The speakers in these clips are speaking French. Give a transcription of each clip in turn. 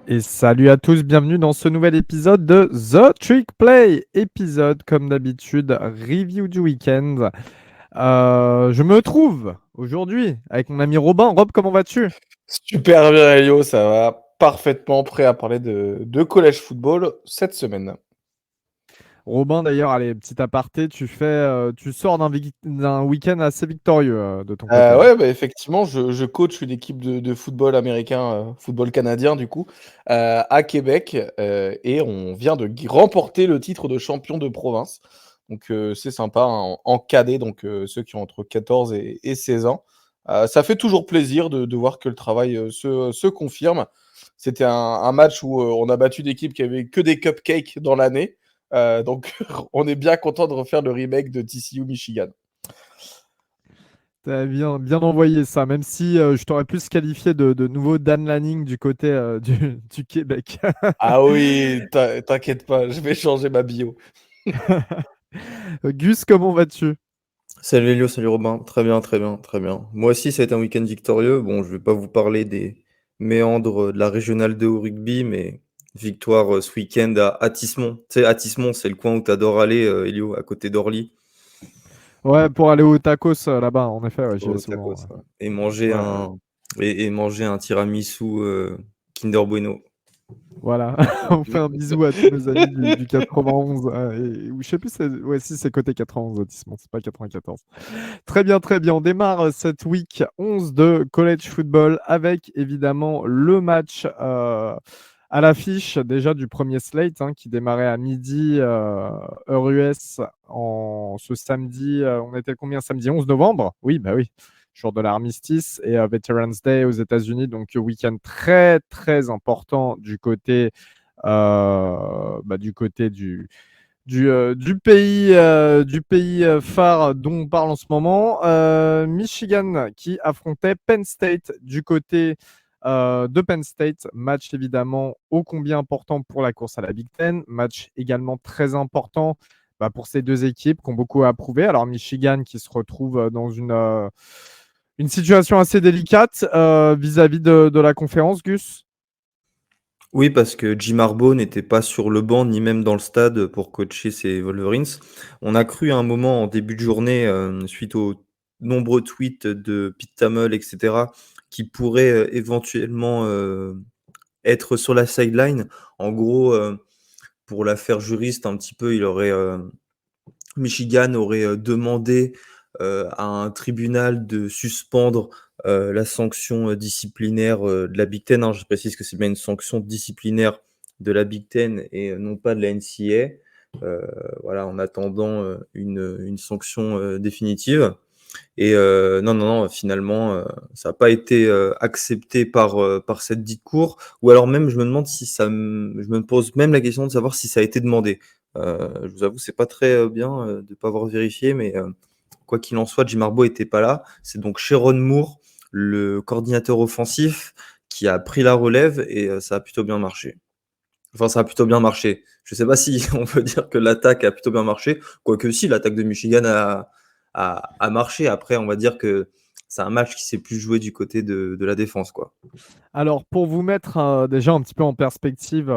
Et salut à tous, bienvenue dans ce nouvel épisode de The Trick Play. Épisode, comme d'habitude, review du week-end. Je me trouve aujourd'hui avec mon ami Robin. Rob, comment vas-tu? Super bien, Elio, ça va parfaitement prêt à parler de collège football cette semaine. Robin, d'ailleurs, allez, petit aparté, tu sors d'un week-end assez victorieux de ton côté, hein. Ouais, bah, effectivement, je coach une équipe de football américain, football canadien du coup, à Québec, et on vient de remporter le titre de champion de province. Donc c'est sympa, hein, en cadet, donc ceux qui ont entre 14 et 16 ans. Ça fait toujours plaisir de voir que le travail se confirme. C'était un match où on a battu d'équipes qui avaient que des cupcakes dans l'année. Donc on est bien content de refaire le remake de TCU Michigan. T'as bien envoyé ça, même si je t'aurais plus qualifié de nouveau Dan Lanning du côté du Québec. Ah oui, t'inquiète pas, je vais changer ma bio. Gus, comment vas-tu? Salut Elio, salut Robin. Très bien, très bien, très bien. Moi aussi, ça a été un week-end victorieux. Bon, je vais pas vous parler des méandres de la régionale 2 au rugby, mais victoire ce week-end à Athis-Mont. Tu sais, Athis-Mont, c'est le coin où t'adores aller, Elio, à côté d'Orly, Ouais, pour aller au tacos là-bas, en effet, ouais, j'y vais au souvent. tacos, ouais. Et manger Ouais, ouais, et manger un tiramisu Kinder Bueno. voilà. On fait un bisou à tous nos amis du 91. Ou je sais plus, ouais, si c'est côté 91, Autisme, c'est pas 94. Très bien, très bien. On démarre cette week 11 de college football avec évidemment le match à l'affiche déjà du premier slate hein, qui démarrait à midi heure US ce samedi. On était combien samedi 11 novembre? Oui, bah oui. Jour de l'armistice et Veterans Day aux États-Unis. Donc, week-end très, très important du côté du pays phare dont on parle en ce moment. Michigan qui affrontait Penn State du côté de Penn State. Match évidemment ô combien important pour la course à la Big Ten. Match également très important pour ces deux équipes qui ont beaucoup approuvé. Alors Michigan qui se retrouve dans une situation assez délicate vis-à-vis de la conférence, Gus. Oui, parce que Jim Harbaugh n'était pas sur le banc ni même dans le stade pour coacher ses Wolverines. On a cru à un moment en début de journée, suite aux nombreux tweets de Pete Thamel, etc., qu'il pourrait éventuellement être sur la sideline. En gros, pour l'affaire juriste, un petit peu, Michigan aurait demandé à un tribunal de suspendre la sanction disciplinaire de la Big Ten, hein. Je précise que c'est bien une sanction disciplinaire de la Big Ten et non pas de la NCAA. Voilà, en attendant une sanction définitive. Et non, non, non, finalement, ça n'a pas été accepté par cette dite cour. Ou alors même, je me demande si je me pose même la question de savoir si ça a été demandé. Je vous avoue, c'est pas très bien de ne pas avoir vérifié, mais quoi qu'il en soit, Jim Harbaugh était pas là. C'est donc Sharon Moore, le coordinateur offensif, qui a pris la relève et ça a plutôt bien marché. Enfin, ça a plutôt bien marché. Je sais pas si on peut dire que l'attaque a plutôt bien marché, quoique si, l'attaque de Michigan a marché. Après, on va dire que c'est un match qui s'est plus joué du côté de la défense, quoi. Alors, pour vous mettre déjà un petit peu en perspective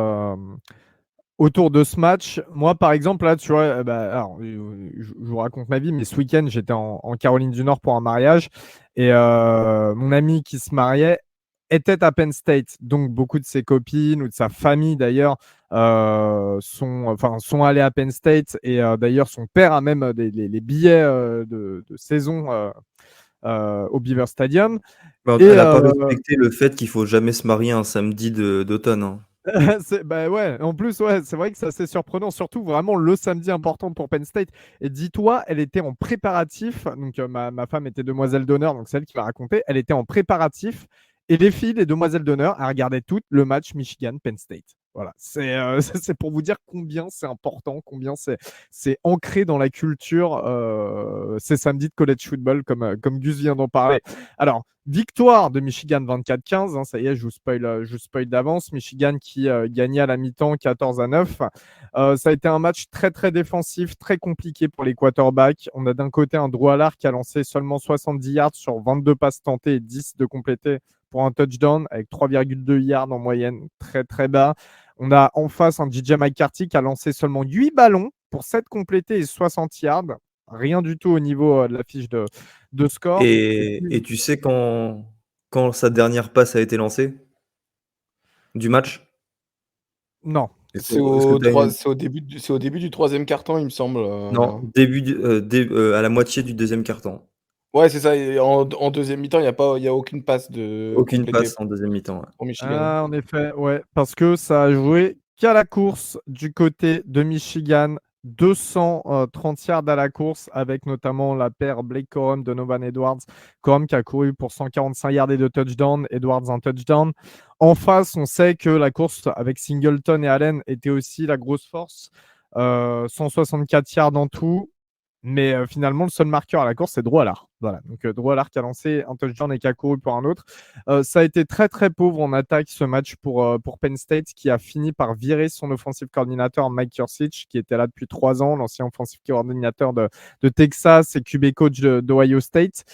autour de ce match, moi, par exemple, là, tu vois, alors, je vous raconte ma vie, mais ce week-end, j'étais en Caroline du Nord pour un mariage et mon ami qui se mariait était à Penn State. Donc, beaucoup de ses copines ou de sa famille, d'ailleurs, sont allées à Penn State et d'ailleurs, son père a même les billets de saison au Beaver Stadium. Mais Et elle a pas respecté le fait qu'il faut jamais se marier un samedi d'automne, hein. bah ouais, en plus, ouais, c'est vrai que c'est assez surprenant, surtout vraiment le samedi important pour Penn State. Et dis-toi, elle était en préparatif, donc ma femme était demoiselle d'honneur, donc c'est elle qui m'a raconté, elle était en préparatif, et les filles, les demoiselles d'honneur, elles regardaient toutes le match Michigan-Penn State. Voilà, c'est pour vous dire combien c'est important, combien c'est ancré dans la culture ces samedis de college football, comme Gus vient d'en parler. Alors, victoire de Michigan 24-15, hein, ça y est, je vous spoil d'avance. Michigan qui gagnait à la mi-temps 14-9. Ça a été un match très très défensif, très compliqué pour les quarterbacks. On a d'un côté un Drew Allard qui a lancé seulement 70 yards sur 22 passes tentées et 10 de complétés pour un touchdown avec 3,2 yards en moyenne, très très bas. On a en face un DJ McCarthy qui a lancé seulement 8 ballons pour 7 complétés et 60 yards. Rien du tout au niveau de la fiche de score. Et tu sais quand sa dernière passe a été lancée du match? Non. C'est au début du troisième quart-temps, il me semble. Non, à la moitié du deuxième quart-temps. Ouais, c'est ça. Et en deuxième mi-temps, il y a aucune passe Aucune complétée passe en deuxième mi-temps. Ouais. pour Michigan. Ah, en effet, ouais, parce que ça a joué qu'à la course du côté de Michigan. 230 yards à la course, avec notamment la paire Blake Corum de Novan Edwards. Corum qui a couru pour 145 yards et 2 touchdowns, Edwards un touchdown. En face, on sait que la course avec Singleton et Allen était aussi la grosse force. 164 yards en tout. Mais finalement, le seul marqueur à la course, c'est Drew Allard. Voilà. Donc, Drew Allard qui a lancé un touchdown et qui a couru pour un autre. Ça a été très, très pauvre en attaque ce match pour Penn State, qui a fini par virer son offensive coordinateur Mike Yurcich, qui était là depuis 3 ans, l'ancien offensive coordinateur de Texas et QB coach d'Ohio State.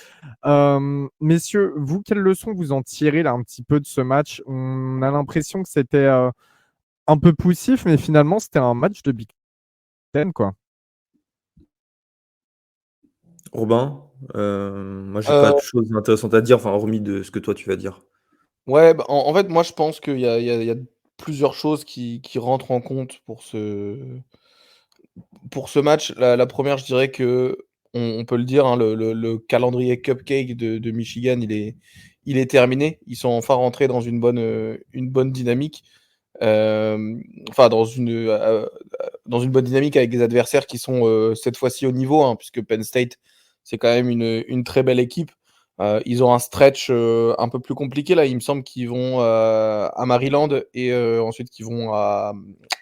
Messieurs, vous, quelle leçon vous en tirez là un petit peu de ce match? On a l'impression que c'était un peu poussif, mais finalement, c'était un match de Big Ten, quoi. Robin, moi j'ai pas de choses intéressantes à dire, enfin hormis de ce que toi tu vas dire. Ouais, bah, en fait, moi, je pense qu'il y a plusieurs choses qui rentrent en compte pour ce match. La première, je dirais qu'on peut le dire, hein, le calendrier cupcake de Michigan, il est terminé. Ils sont enfin rentrés dans une bonne dynamique. Enfin, dans une bonne dynamique avec des adversaires qui sont cette fois-ci au niveau, hein, puisque Penn State, c'est quand même une très belle équipe. Ils ont un stretch un peu plus compliqué là. Il me semble qu'ils vont à Maryland et ensuite qu'ils vont à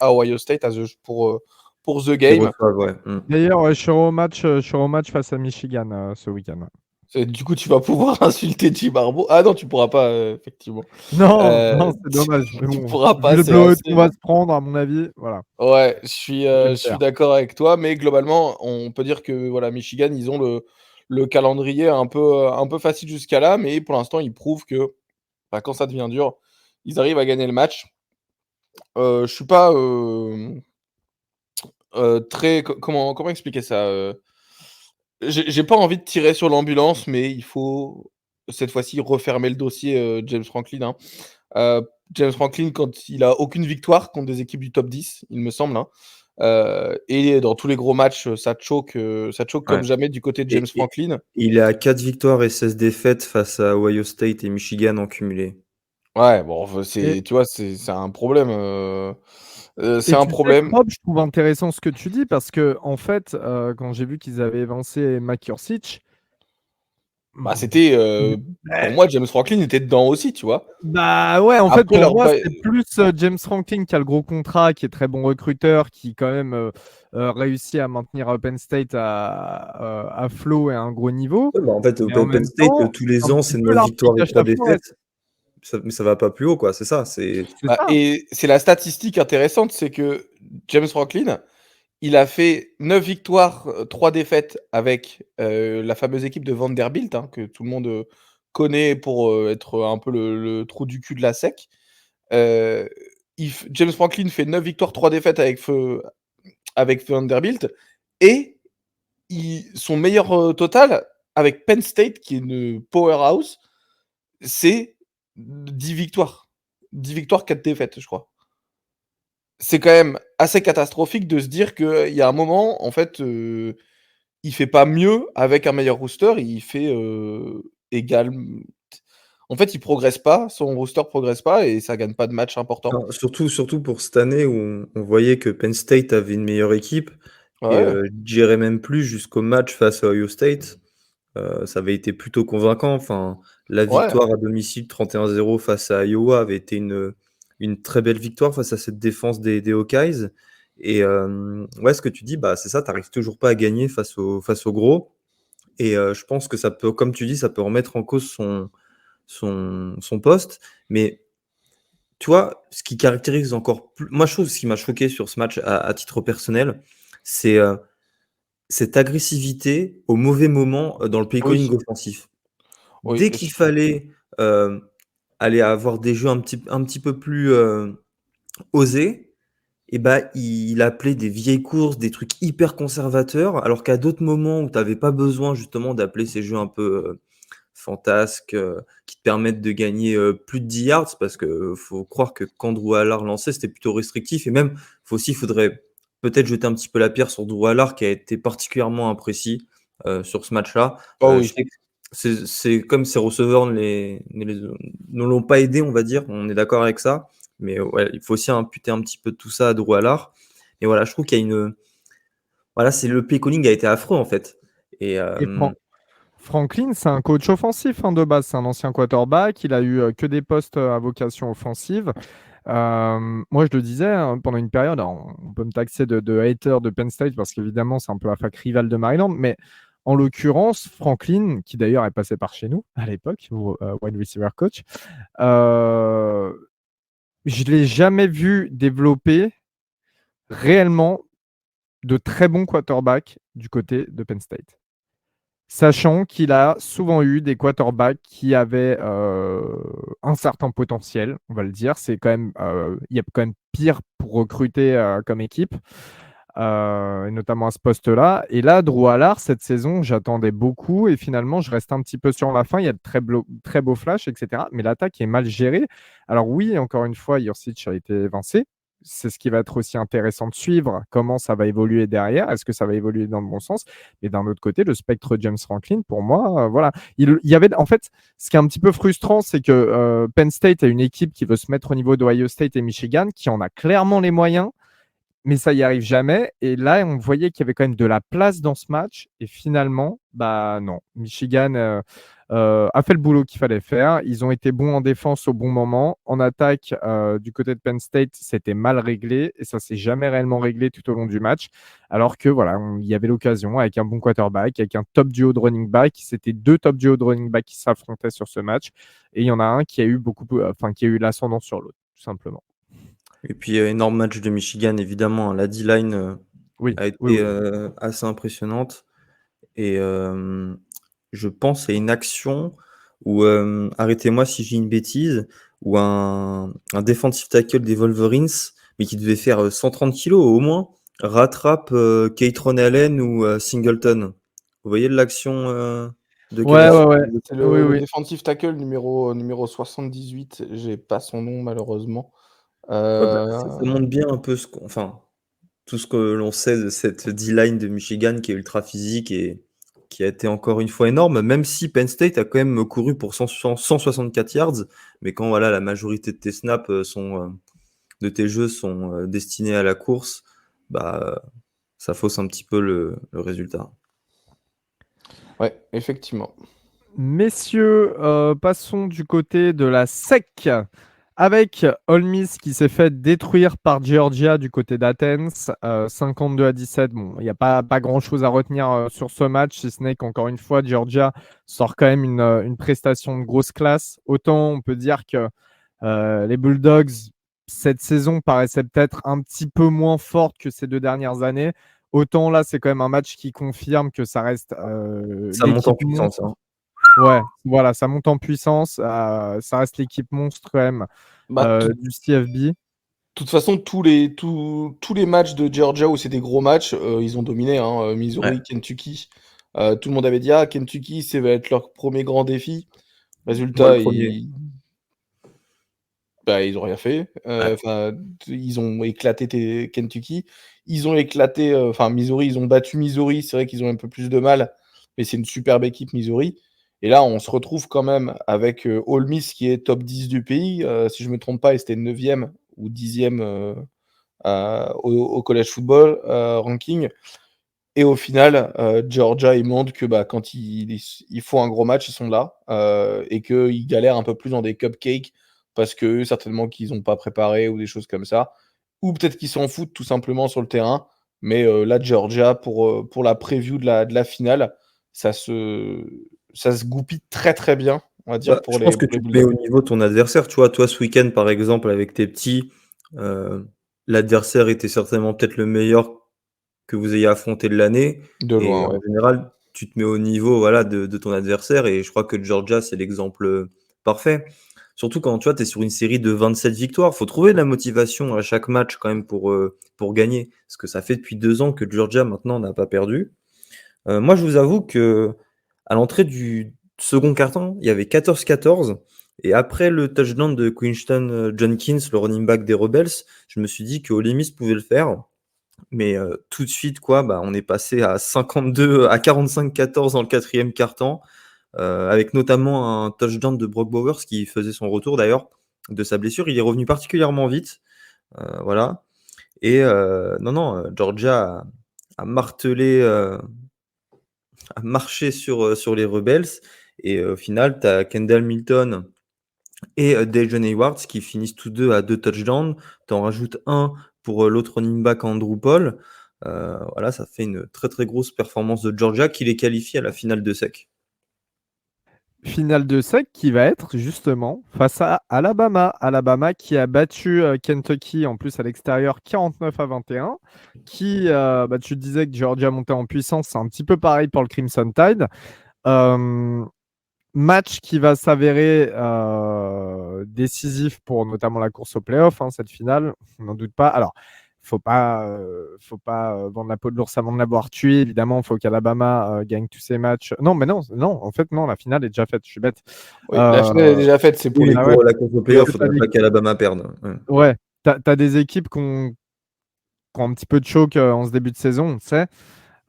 Ohio State pour The Ils Game. reçoivent, ouais. D'ailleurs, ouais, je serai au match face à Michigan ce week-end. Du coup, tu vas pouvoir insulter Jim Harbaugh. Ah non, tu pourras pas, effectivement. Non, c'est dommage. Mais Tu bon, pourras pas, vu le c'est blowout assez. qu'on va se prendre, à mon avis, voilà. Ouais, je Je vais le suis faire. d'accord avec toi, mais globalement, on peut dire que voilà, Michigan, ils ont le calendrier un peu facile jusqu'à là, mais pour l'instant, ils prouvent que bah, quand ça devient dur, ils arrivent à gagner le match. Je suis pas très. Comment expliquer ça j'ai pas envie de tirer sur l'ambulance, mais il faut cette fois-ci refermer le dossier James Franklin. Hein. James Franklin, quand il a aucune victoire contre des équipes du top 10, il me semble. Hein. Et dans tous les gros matchs, ça choke comme Ouais. jamais du côté de James Et Franklin. il a 4 victoires et 16 défaites face à Ohio State et Michigan en cumulé. Ouais, bon, Et, tu vois, c'est un problème. C'est et un tu sais, problème. Rob, je trouve intéressant ce que tu dis parce que, en fait, quand j'ai vu qu'ils avaient évincé Mac Yurcich, Bah, c'était pour moi, James Franklin était dedans aussi, tu vois. bah ouais, en fait, Après, pour leur moi, ba- c'est plus James Franklin qui a le gros contrat, qui est très bon recruteur, qui quand même réussit à maintenir Penn State à flot et à un gros niveau. Ouais, bah, en fait, Mais en Penn même State, temps, tous les un ans, petit c'est peu 9 l'arbre qui victoires et cache 3 la forêt. défaites. Mais ça va pas plus haut, quoi. C'est ça. C'est C'est ça. Et c'est la statistique intéressante, c'est que James Franklin, il a fait 9 victoires, 3 défaites avec la fameuse équipe de Vanderbilt, hein, que tout le monde connaît pour être un peu le trou du cul de la SEC. Euh, James Franklin fait 9 victoires, 3 défaites avec Vanderbilt. Et son meilleur total avec Penn State, qui est une powerhouse, c'est 10 victoires. 10 victoires, 4 défaites, je crois. C'est quand même assez catastrophique de se dire qu'il y a un moment, en fait, il fait pas mieux avec un meilleur rooster, il fait égal. En fait, il progresse pas, son rooster progresse pas et ça gagne pas de match important. non, surtout pour cette année où on voyait que Penn State avait une meilleure équipe et Ouais, je dirais même plus jusqu'au match face à Ohio State, ça avait été plutôt convaincant. Enfin, la ouais, victoire à domicile 31-0 face à Iowa avait été une très belle victoire face à cette défense des Hawkeyes et ouais, ce que tu dis, bah, c'est ça, tu arrives toujours pas à gagner face aux gros et je pense que ça peut, comme tu dis, ça peut remettre en cause son poste, mais tu vois, ce qui caractérise encore plus moi, je trouve ce qui m'a choqué sur ce match à titre personnel, c'est, cette agressivité au mauvais moment, dans le play oui, calling offensif. oui, Dès qu'il fallait, heu, allait avoir des jeux un petit peu plus osés, et bah, il appelait des vieilles courses, des trucs hyper conservateurs, alors qu'à d'autres moments où tu avais pas besoin justement d'appeler ces jeux un peu fantasques, qui te permettent de gagner plus de 10 yards, parce que faut croire que quand Drew Allard lançait, c'était plutôt restrictif. Et même, faudrait peut-être jeter un petit peu la pierre sur Drew Allard, qui a été particulièrement imprécis sur ce match-là. Oh Je oui. sais que c'est comme ses receveurs ne l'ont pas aidé, on va dire. On est d'accord avec ça. Mais ouais, il faut aussi imputer un petit peu de tout ça à Drew Allard. Et voilà, je trouve qu'il y a voilà, le play calling a été affreux en fait. Et Et Franklin, c'est un coach offensif de base. C'est un ancien quarterback. Il a eu que des postes à vocation offensive. Moi, je le disais pendant une période, alors, on peut me taxer de hater de Penn State parce qu'évidemment, c'est un peu la fac rivale de Maryland. Mais en l'occurrence, Franklin, qui d'ailleurs est passé par chez nous à l'époque, wide receiver coach, je ne l'ai jamais vu développer réellement de très bons quarterbacks du côté de Penn State. Sachant qu'il a souvent eu des quarterbacks qui avaient un certain potentiel, on va le dire. Il y a quand même pire pour recruter comme équipe, et notamment à ce poste-là. Et là, Drew Allard, cette saison, j'attendais beaucoup et finalement, je reste un petit peu sur la fin. Il y a de très beaux flashs, etc. Mais l'attaque est mal gérée. Alors oui, encore une fois, Yurcich a été évincé. C'est ce qui va être aussi intéressant de suivre, comment ça va évoluer derrière. Est-ce que ça va évoluer dans le bon sens? Mais d'un autre côté, le spectre James Franklin, pour moi, voilà. Il y avait, en fait, ce qui est un petit peu frustrant, c'est que Penn State a une équipe qui veut se mettre au niveau d'Ohio State et Michigan, qui en a clairement les moyens, mais ça y arrive jamais. Et là, on voyait qu'il y avait quand même de la place dans ce match. Et finalement, bah non. Michigan a fait le boulot qu'il fallait faire. Ils ont été bons en défense au bon moment. En attaque, du côté de Penn State, c'était mal réglé. Et ça s'est jamais réellement réglé tout au long du match. Alors que voilà, il y avait l'occasion avec un bon quarterback, avec un top duo de running back. C'était deux top duos de running back qui s'affrontaient sur ce match. Et il y en a un qui a eu qui a eu l'ascendant sur l'autre, tout simplement. Et puis, énorme match de Michigan, évidemment, hein. La D-line Oui, a oui, été oui. assez impressionnante. Et je pense à une action où, arrêtez-moi si j'ai une bêtise, où un defensive tackle des Wolverines, mais qui devait faire 130 kilos au moins, rattrape Kaytron Allen ou Singleton. Vous voyez l'action de quelle Ouais, est-ce ouais, ouais. C'est Oui, le oui. defensive tackle numéro 78. J'ai pas son nom malheureusement. Ouais, bah, ça Euh, montre bien un peu enfin, tout ce que l'on sait de cette D-line de Michigan qui est ultra physique et qui a été encore une fois énorme, même si Penn State a quand même couru pour 164 yards, mais quand voilà, la majorité de tes snaps de tes jeux sont destinés à la course, bah, ça fausse un petit peu le résultat. Ouais, effectivement. Messieurs, passons du côté de la SEC avec Ole Miss qui s'est fait détruire par Georgia du côté d'Athens, 52-17. Bon, il n'y a pas grand-chose à retenir sur ce match, si ce n'est qu'encore une fois, Georgia sort quand même une prestation de grosse classe. Autant on peut dire que les Bulldogs, cette saison, paraissaient peut-être un petit peu moins fortes que ces 2 dernières années. Autant là, c'est quand même un match qui confirme que ça reste Ça monte en l'équipe puissance, monstre. hein. Ouais, voilà, ça monte en puissance. Ça reste l'équipe monstre quand même Bah, du CFB. toute façon, tous les matchs de Georgia où c'est des gros matchs, ils ont dominé, hein, Ouais, Missouri, Kentucky. Tout le monde avait dit: «Ah, Kentucky, ça va être leur premier grand défi». moi le Résultat, premier. ils ont rien fait. Ouais. Enfin, ils ont éclaté Kentucky. Ils ont éclaté, enfin Missouri, ils ont battu Missouri. C'est vrai qu'ils ont un peu plus de mal, mais c'est une superbe équipe Missouri. Et là, on se retrouve quand même avec Ole Miss qui est top 10 du pays. Si je me trompe pas, ils étaient 9e ou 10e au college football ranking. Et au final, Georgia, ils montrent que bah, quand ils font un gros match, ils sont là et qu'ils galèrent un peu plus dans des cupcakes parce que certainement qu'ils n'ont pas préparé ou des choses comme ça. Ou peut-être qu'ils s'en foutent tout simplement sur le terrain. Mais là, Georgia, pour la preview de la finale, ça se, ça se goupille très très bien, on va dire, Bah, je pense que pour les tu te mets Bulldogs. au niveau de ton adversaire. Tu vois, toi, ce week-end, par exemple, avec tes petits, euh, l'adversaire était certainement peut-être le meilleur que vous ayez affronté de l'année. De Et loin, en ouais. général, tu te mets au niveau voilà, de ton adversaire. Et je crois que Georgia, c'est l'exemple parfait. Surtout quand tu vois, tu es sur une série de 27 victoires. Il faut trouver de la motivation à chaque match quand même pour gagner. Parce que ça fait depuis 2 ans que Georgia maintenant n'a pas perdu. Moi, je vous avoue que à l'entrée du second quart-temps, il y avait 14-14. Et après le touchdown de Quinton Jenkins, le running back des Rebels, je me suis dit que Ole Miss pouvait le faire. Mais tout de suite, quoi, bah, on est passé à 45-14 dans le quatrième quart-temps, avec notamment un touchdown de Brock Bowers qui faisait son retour d'ailleurs de sa blessure. Il est revenu particulièrement vite. Voilà. Et non, Georgia a martelé, a marché sur les Rebels. Et au final, tu as Kendall Milton et Dejon Hayward qui finissent tous deux à 2 touchdowns. Tu en rajoutes un pour l'autre running back Andrew Paul. Voilà, ça fait une très très grosse performance de Georgia qui les qualifie à la finale de SEC. Finale de SEC qui va être justement face à Alabama. Alabama qui a battu Kentucky en plus à l'extérieur 49-21. Tu disais que Georgia montait en puissance, c'est un petit peu pareil pour le Crimson Tide. Match qui va s'avérer décisif pour notamment la course au playoff, cette finale, on n'en doute pas. Alors, faut pas vendre la peau de l'ours avant de l'avoir tué. Évidemment, il faut qu'Alabama gagne tous ses matchs. Non, mais non, en fait, non, la finale est déjà faite. Je suis bête. Oui, la finale est déjà faite, c'est pour Oui, les mais ouais. pour la course au playoff, il T'as faudrait des- pas qu'Alabama perde. Ouais. Ouais, t'as des équipes qui ont un petit peu de choc en ce début de saison, on sait.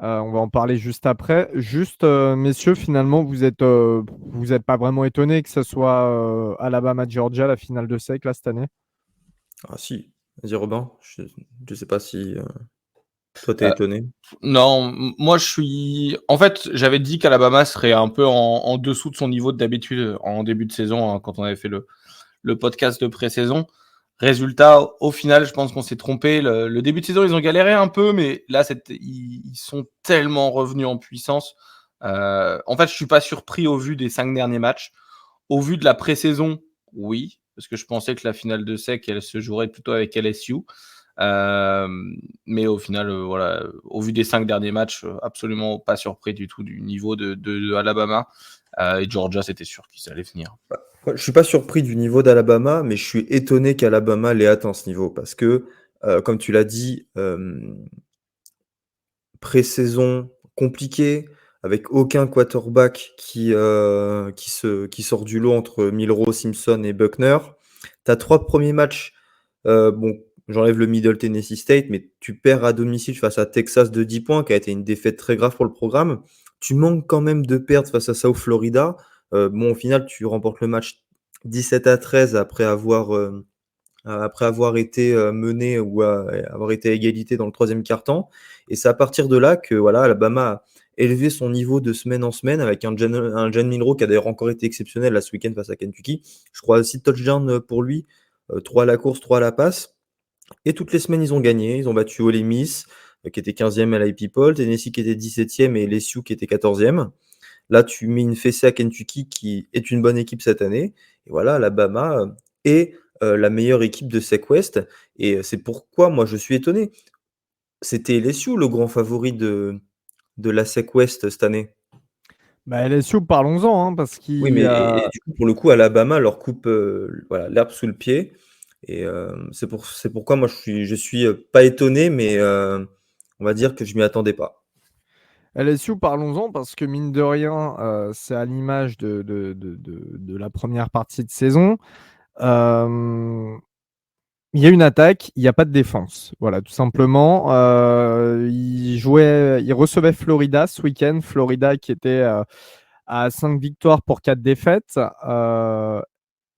On va en parler juste après. Juste, messieurs, finalement, vous êtes pas vraiment étonnés que ce soit Alabama-Georgia, la finale de SEC, là, cette année? Ah si, vas-y Robin, je sais pas si toi t'es Euh, étonné. Non, moi je suis. En fait, j'avais dit qu'Alabama serait un peu en dessous de son niveau de d'habitude en début de saison, quand on avait fait le podcast de pré-saison. Résultat, au final, je pense qu'on s'est trompé. Le début de saison, ils ont galéré un peu, mais là, ils sont tellement revenus en puissance. En fait, je suis pas surpris au vu des 5 derniers matchs. Au vu de la pré-saison, oui, parce que je pensais que la finale de SEC, elle se jouerait plutôt avec LSU. Euh, mais au final, voilà, au vu des 5 derniers matchs, absolument pas surpris du tout du niveau de Alabama. Et Georgia, c'était sûr qu'ils allaient venir. Je suis pas surpris du niveau d'Alabama, mais je suis étonné qu'Alabama l'ait atteint ce niveau parce que, comme tu l'as dit, pré-saison compliquée, avec aucun quarterback qui sort du lot entre Milroe, Simpson et Buckner. Tu as 3 premiers matchs, bon, j'enlève le Middle Tennessee State, mais tu perds à domicile face à Texas de 10 points, qui a été une défaite très grave pour le programme. Tu manques quand même de perdre face à South Florida. Bon, au final, tu remportes le match 17-13 après avoir été mené ou avoir été à égalité dans le troisième quart-temps. Et c'est à partir de là que voilà, Alabama a élevé son niveau de semaine en semaine avec un Jalen Milroe qui a d'ailleurs encore été exceptionnel là, ce week-end face à Kentucky. Je crois 6 touchdowns pour lui, 3 à la course, 3 à la passe. Et toutes les semaines, ils ont gagné. Ils ont battu Ole Miss, qui était 15e à l'IP Poll, Tennessee qui était 17e et LSU qui était 14e. Là, tu mets une fessée à Kentucky qui est une bonne équipe cette année. Et voilà, Alabama est la meilleure équipe de SEC West. Et c'est pourquoi moi je suis étonné. C'était LSU le grand favori de la SEC West cette année. Bah, LSU, parlons-en, parce Oui, qu'il mais et du coup, pour le coup, Alabama leur coupe voilà, l'herbe sous le pied. Et c'est pourquoi moi je suis pas étonné, mais on va dire que je m'y attendais pas. LSU, parlons-en, parce que mine de rien, c'est à l'image de la première partie de saison. Euh, Il y a une attaque, il n'y a pas de défense. Voilà, tout simplement. Il recevait Florida ce week-end. Florida qui était à 5 victoires pour 4 défaites.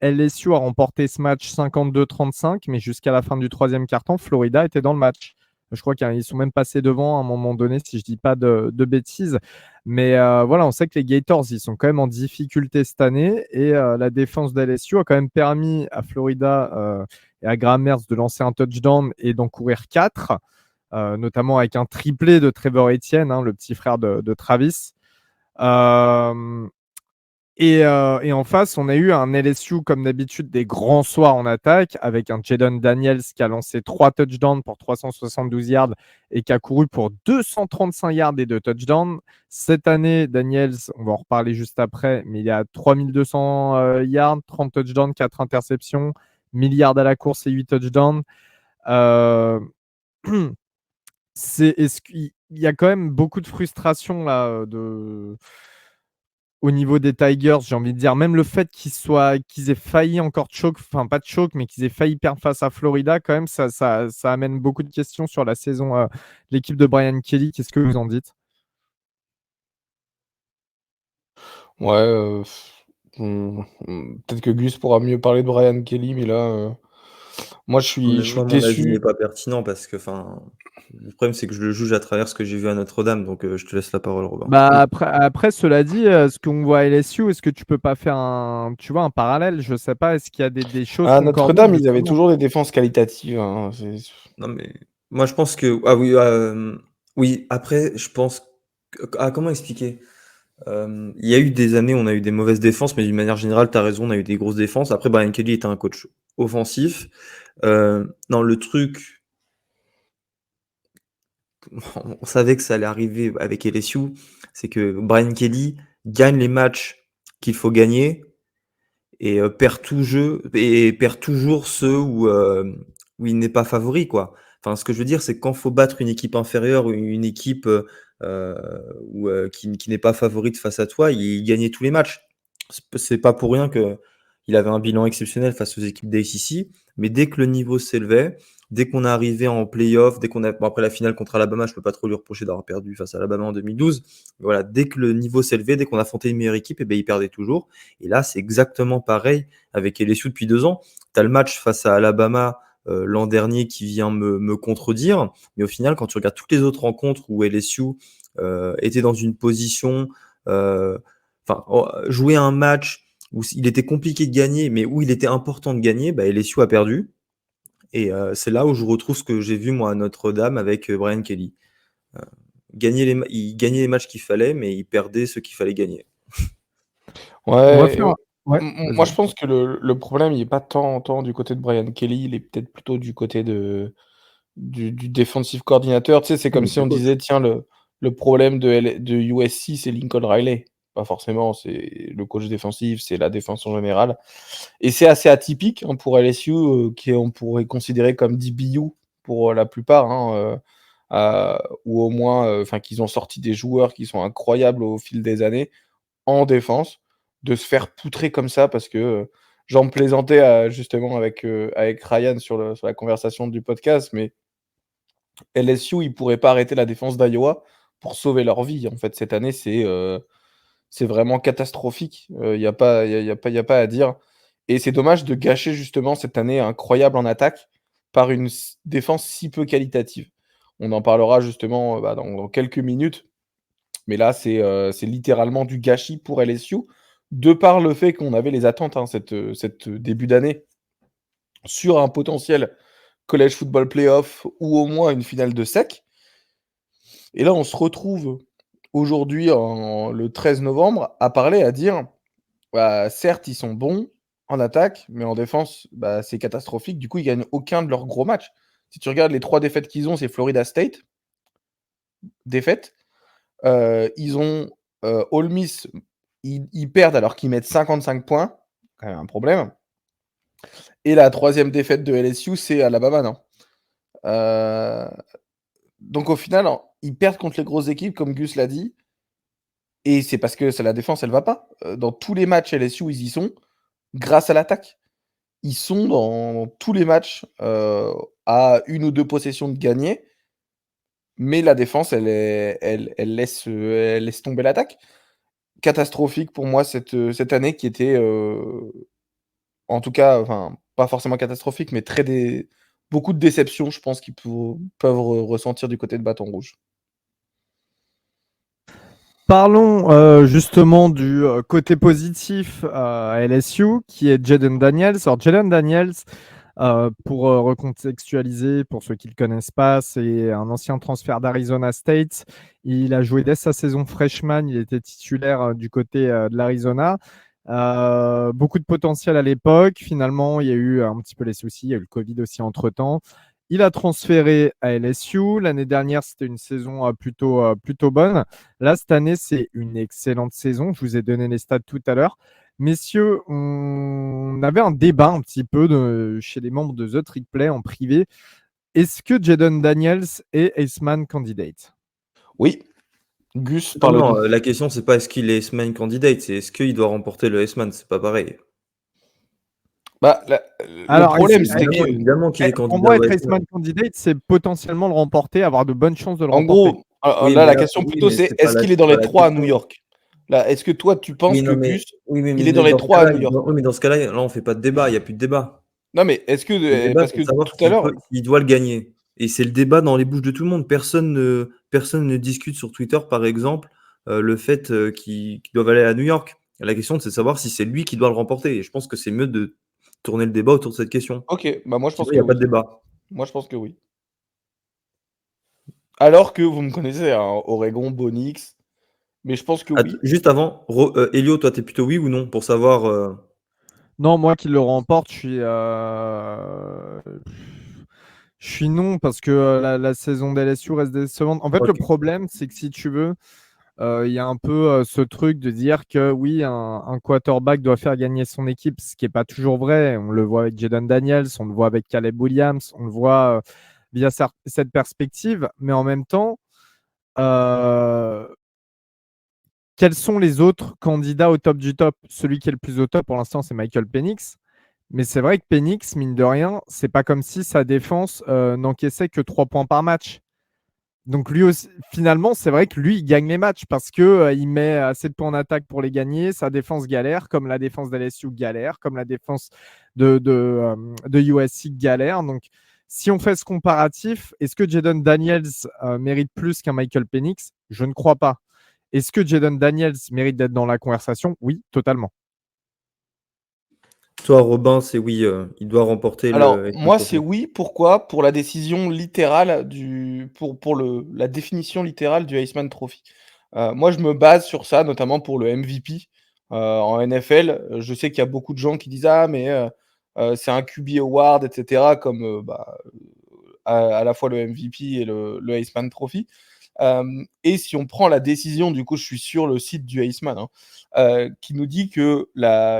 LSU a remporté ce match 52-35, mais jusqu'à la fin du troisième quart-temps, Florida était dans le match. Je crois qu'ils sont même passés devant à un moment donné, si je ne dis pas de bêtises. Mais voilà, on sait que les Gators, ils sont quand même en difficulté cette année. Et la défense d'LSU a quand même permis à Florida et à Graham Mertz de lancer un touchdown et d'en courir 4, notamment avec un triplé de Trevor Etienne, le petit frère de Travis. Et en face, on a eu un LSU, comme d'habitude, des grands soirs en attaque, avec un Jaden Daniels qui a lancé 3 touchdowns pour 372 yards et qui a couru pour 235 yards et 2 touchdowns. Cette année, Daniels, on va en reparler juste après, mais il a 3200 yards, 30 touchdowns, 4 interceptions, 1000 yards à la course et 8 touchdowns. Euh, est-ce qu'il y a quand même beaucoup de frustration là au niveau des Tigers, j'ai envie de dire, même le fait qu'ils aient failli encore choke, enfin pas de choke, mais qu'ils aient failli perdre face à Florida, quand même, ça amène beaucoup de questions sur la saison, l'équipe de Brian Kelly. Qu'est-ce que vous en dites? Ouais, peut-être que Gus pourra mieux parler de Brian Kelly, mais là, moi je suis Moi, mon avis n'est déçu. pas pertinent parce que, le problème, c'est que je le juge à travers ce que j'ai vu à Notre-Dame. Donc, je te laisse la parole, Robin. Bah après, cela dit, ce qu'on voit à LSU, est-ce que tu peux pas faire un parallèle? Je sais pas, est-ce qu'il y a des choses À concordantes Notre-Dame, ils avaient justement? toujours des défenses qualitatives, hein, Non, mais moi, je pense que. Ah oui, oui, après, je pense. Comment expliquer? Il y a eu des années où on a eu des mauvaises défenses, mais d'une manière générale, tu as raison, on a eu des grosses défenses. Après, Brian Kelly était un coach offensif. Non, le truc, on savait que ça allait arriver avec LSU, c'est que Brian Kelly gagne les matchs qu'il faut gagner et perd toujours ceux où il n'est pas favori, quoi. Enfin, ce que je veux dire, c'est que quand faut battre une équipe inférieure ou une équipe qui n'est pas favorite face à toi, il gagnait tous les matchs. C'est pas pour rien que il avait un bilan exceptionnel face aux équipes d'ACC, mais dès que le niveau s'élevait, dès qu'on est arrivé en playoff, après la finale contre Alabama, je peux pas trop lui reprocher d'avoir perdu face à Alabama en 2012. Mais voilà, dès que le niveau s'élevait, dès qu'on affrontait une meilleure équipe, et ben il perdait toujours. Et là, c'est exactement pareil avec LSU depuis 2 ans. Tu as le match face à Alabama l'an dernier qui vient me contredire, mais au final, quand tu regardes toutes les autres rencontres où LSU était dans une position, jouer un match où il était compliqué de gagner, mais où il était important de gagner, bah, LSU a perdu. Et c'est là où je retrouve ce que j'ai vu moi à Notre-Dame avec Brian Kelly. Euh, il gagnait les matchs qu'il fallait, mais il perdait ceux qu'il fallait gagner. On va Ouais, faire. Ouais, moi vas-y. je pense que le problème, il est pas tant du côté de Brian Kelly, il est peut-être plutôt du côté du defensive coordinateur. Tu sais, c'est comme Oui, si du on coach. disait: «Tiens, le problème de USC, c'est Lincoln Riley». Pas forcément, c'est le coach défensif, c'est la défense en général et c'est assez atypique, hein, pour LSU, qui on pourrait considérer comme DBU pour, la plupart, hein, ou au moins, enfin qu'ils ont sorti des joueurs qui sont incroyables au fil des années en défense, de se faire poutrer comme ça parce que, j'en plaisantais, justement avec Ryan sur la conversation du podcast, mais LSU, ils pourraient pas arrêter la défense d'Iowa pour sauver leur vie. En fait, cette année, c'est vraiment catastrophique. Il y a pas il y a y a pas y a pas à dire et c'est dommage de gâcher justement cette année incroyable en attaque par une défense si peu qualitative. On en parlera justement, bah, dans quelques minutes, mais là, c'est littéralement du gâchis pour LSU, de par le fait qu'on avait les attentes, hein, cette début d'année sur un potentiel college football playoff ou au moins une finale de SEC. Et là, on se retrouve aujourd'hui, le 13 novembre, à parler, à dire: «Bah, certes, ils sont bons en attaque, mais en défense, bah, c'est catastrophique». Du coup, ils gagnent aucun de leurs gros matchs. Si tu regardes les 3 défaites qu'ils ont, c'est Florida State, défaite. Ils ont, Ole Miss, ils perdent alors qu'ils mettent 55 points, quand même un problème. Et la troisième défaite de LSU, c'est Alabama, non? Heu, donc au final, ils perdent contre les grosses équipes, comme Gus l'a dit. Et c'est parce que c'est la défense, elle va pas. Dans tous les matchs LSU, ils y sont grâce à l'attaque. Ils sont dans tous les matchs, à 1 ou 2 possessions de gagner, mais la défense, elle laisse tomber l'attaque. Catastrophique pour moi cette année qui était, en tout cas, enfin, pas forcément catastrophique, mais beaucoup de déceptions, je pense, qu'ils peuvent ressentir du côté de Bâton Rouge. Parlons justement du côté positif à LSU, qui est Jaden Daniels. Alors, Jaden Daniels, Pour recontextualiser, pour ceux qui ne le connaissent pas, c'est un ancien transfert d'Arizona State. Il a joué dès sa saison freshman, il était titulaire du côté de l'Arizona. Beaucoup de potentiel à l'époque. Finalement, il y a eu un petit peu les soucis, il y a eu le Covid aussi entre-temps. Il a transféré à LSU. L'année dernière, c'était une saison plutôt bonne. Là, cette année, c'est une excellente saison. Je vous ai donné les stats tout à l'heure. Messieurs, on avait un débat un petit peu chez les membres de The Trick Play en privé. Est-ce que Jaden Daniels est Aceman candidate? Oui, Gus, Non, parle-nous. la question, c'est pas est-ce qu'il est S-Man candidate, c'est est-ce qu'il doit remporter le S-Man, c'est pas pareil. Bah, le Alors, problème, c'est que, Évidemment qu'il est pour candidat moi, au être S-Man. Aceman candidate, c'est potentiellement le remporter, avoir de bonnes chances de le en remporter. gros, Oui, là, mais la là, question oui, plutôt, mais c'est c'est pas est-ce la, qu'il est c'est dans pas les la 3 à New question. York? Là, est-ce que toi, tu penses Oui, que non, mais, Gus, oui, il est dans mais les dans ce 3 à cas-là, New York? oui, mais dans ce cas-là, là, on fait pas de débat, il n'y a plus de débat. Non, mais est-ce Le que, débat, parce c'est que de savoir tout à l'heure, s'il doit le gagner. Et c'est le débat dans les bouches de tout le monde. Personne ne discute sur Twitter, par exemple, le fait qu'ils doivent aller à New York. La question, c'est de savoir si c'est lui qui doit le remporter. Et je pense que c'est mieux de tourner le débat autour de cette question. ok, bah moi, je Sinon, pense il n'y que a pas oui. de débat. Moi, je pense que oui. Alors que vous me connaissez, hein, Oregon, Bonix, mais je pense que oui. Juste avant, Elio, toi, t'es plutôt oui ou non pour savoir. Non, moi qui le remporte, je suis non parce que la saison d'LSU reste décevante. En fait, le Ok. problème, c'est que si tu veux, il y a un peu ce truc de dire que oui, un quarterback doit faire gagner son équipe, ce qui n'est pas toujours vrai. On le voit avec Jaden Daniels, on le voit avec Caleb Williams, on le voit via cette perspective. Mais en même temps, euh, quels sont les autres candidats au top du top? Celui qui est le plus au top pour l'instant, c'est Michael Penix. Mais c'est vrai que Penix, mine de rien, c'est pas comme si sa défense n'encaissait que 3 points par match. Donc lui aussi, finalement, c'est vrai que lui, il gagne les matchs parce que il met assez de points en attaque pour les gagner. Sa défense galère, comme la défense d'LSU galère, comme la défense de USC galère. Donc, si on fait ce comparatif, est-ce que Jaden Daniels mérite plus qu'un Michael Penix? Je ne crois pas. Est-ce que Jaden Daniels mérite d'être dans la conversation? Oui, totalement. Toi, Robin, c'est oui, il doit remporter Alors, le Heisman moi, c'est Trophy. oui. Pourquoi? Pour la décision littérale pour la définition littérale du Heisman Trophy. Moi, je me base sur ça, notamment pour le MVP. En NFL, je sais qu'il y a beaucoup de gens qui disent: «Ah mais c'est un QB award» et cetera, comme, à la fois le MVP et le Heisman Trophy. Et si on prend la décision, du coup, je suis sur le site du Heisman, hein, qui nous dit que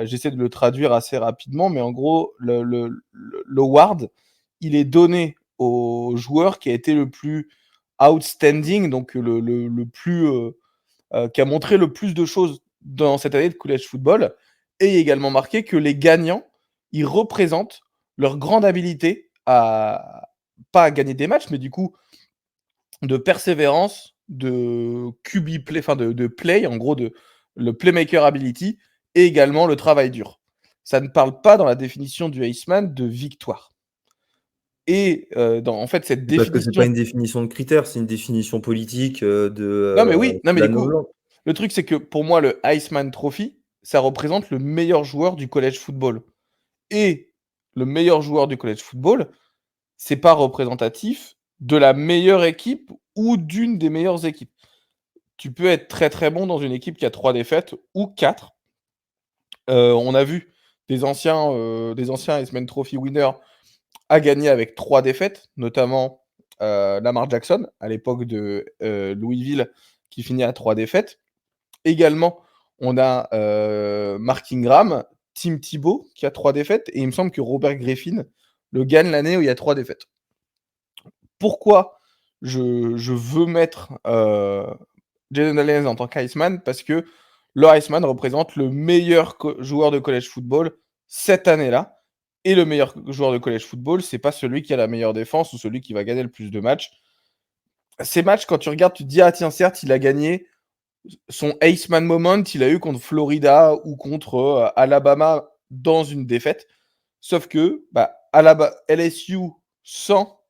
j'essaie de le traduire assez rapidement, mais en gros, l'award, il est donné au joueur qui a été le plus outstanding, donc le plus, qui a montré le plus de choses dans cette année de college football, et également marqué que les gagnants, ils représentent leur grande habilité à pas à gagner des matchs, mais du coup de persévérance, de QB play, enfin de play, en gros de le playmaker ability, et également le travail dur. Ça ne parle pas dans la définition du Heisman de victoire. Et en fait, cette Parce que c'est pas définition. une définition de critère, c'est une définition politique Non, mais oui, non, mais la du coup, non-violence. le truc, c'est que pour moi, le Heisman Trophy, ça représente le meilleur joueur du college football. Et le meilleur joueur du college football, c'est pas représentatif de la meilleure équipe ou d'une des meilleures équipes. Tu peux être très très bon dans une équipe qui a 3 défaites ou 4. On a vu des anciens Heisman Trophy winners à gagner avec 3 défaites, notamment Lamar Jackson à l'époque de Louisville qui finit à 3 défaites. Également, on a Mark Ingram, Tim Tebow qui a 3 défaites, et il me semble que Robert Griffin le gagne l'année où il y a 3 défaites. Pourquoi je veux mettre Jaden Daniels en tant qu'Iceman? Parce que le Iceman représente le meilleur joueur de college football cette année-là. Et le meilleur joueur de college football, c'est pas celui qui a la meilleure défense ou celui qui va gagner le plus de matchs. Ces matchs, quand tu regardes, tu te dis: ah tiens, certes, il a gagné son Iceman moment, il a eu contre Florida ou contre Alabama dans une défaite. Sauf que LSU sans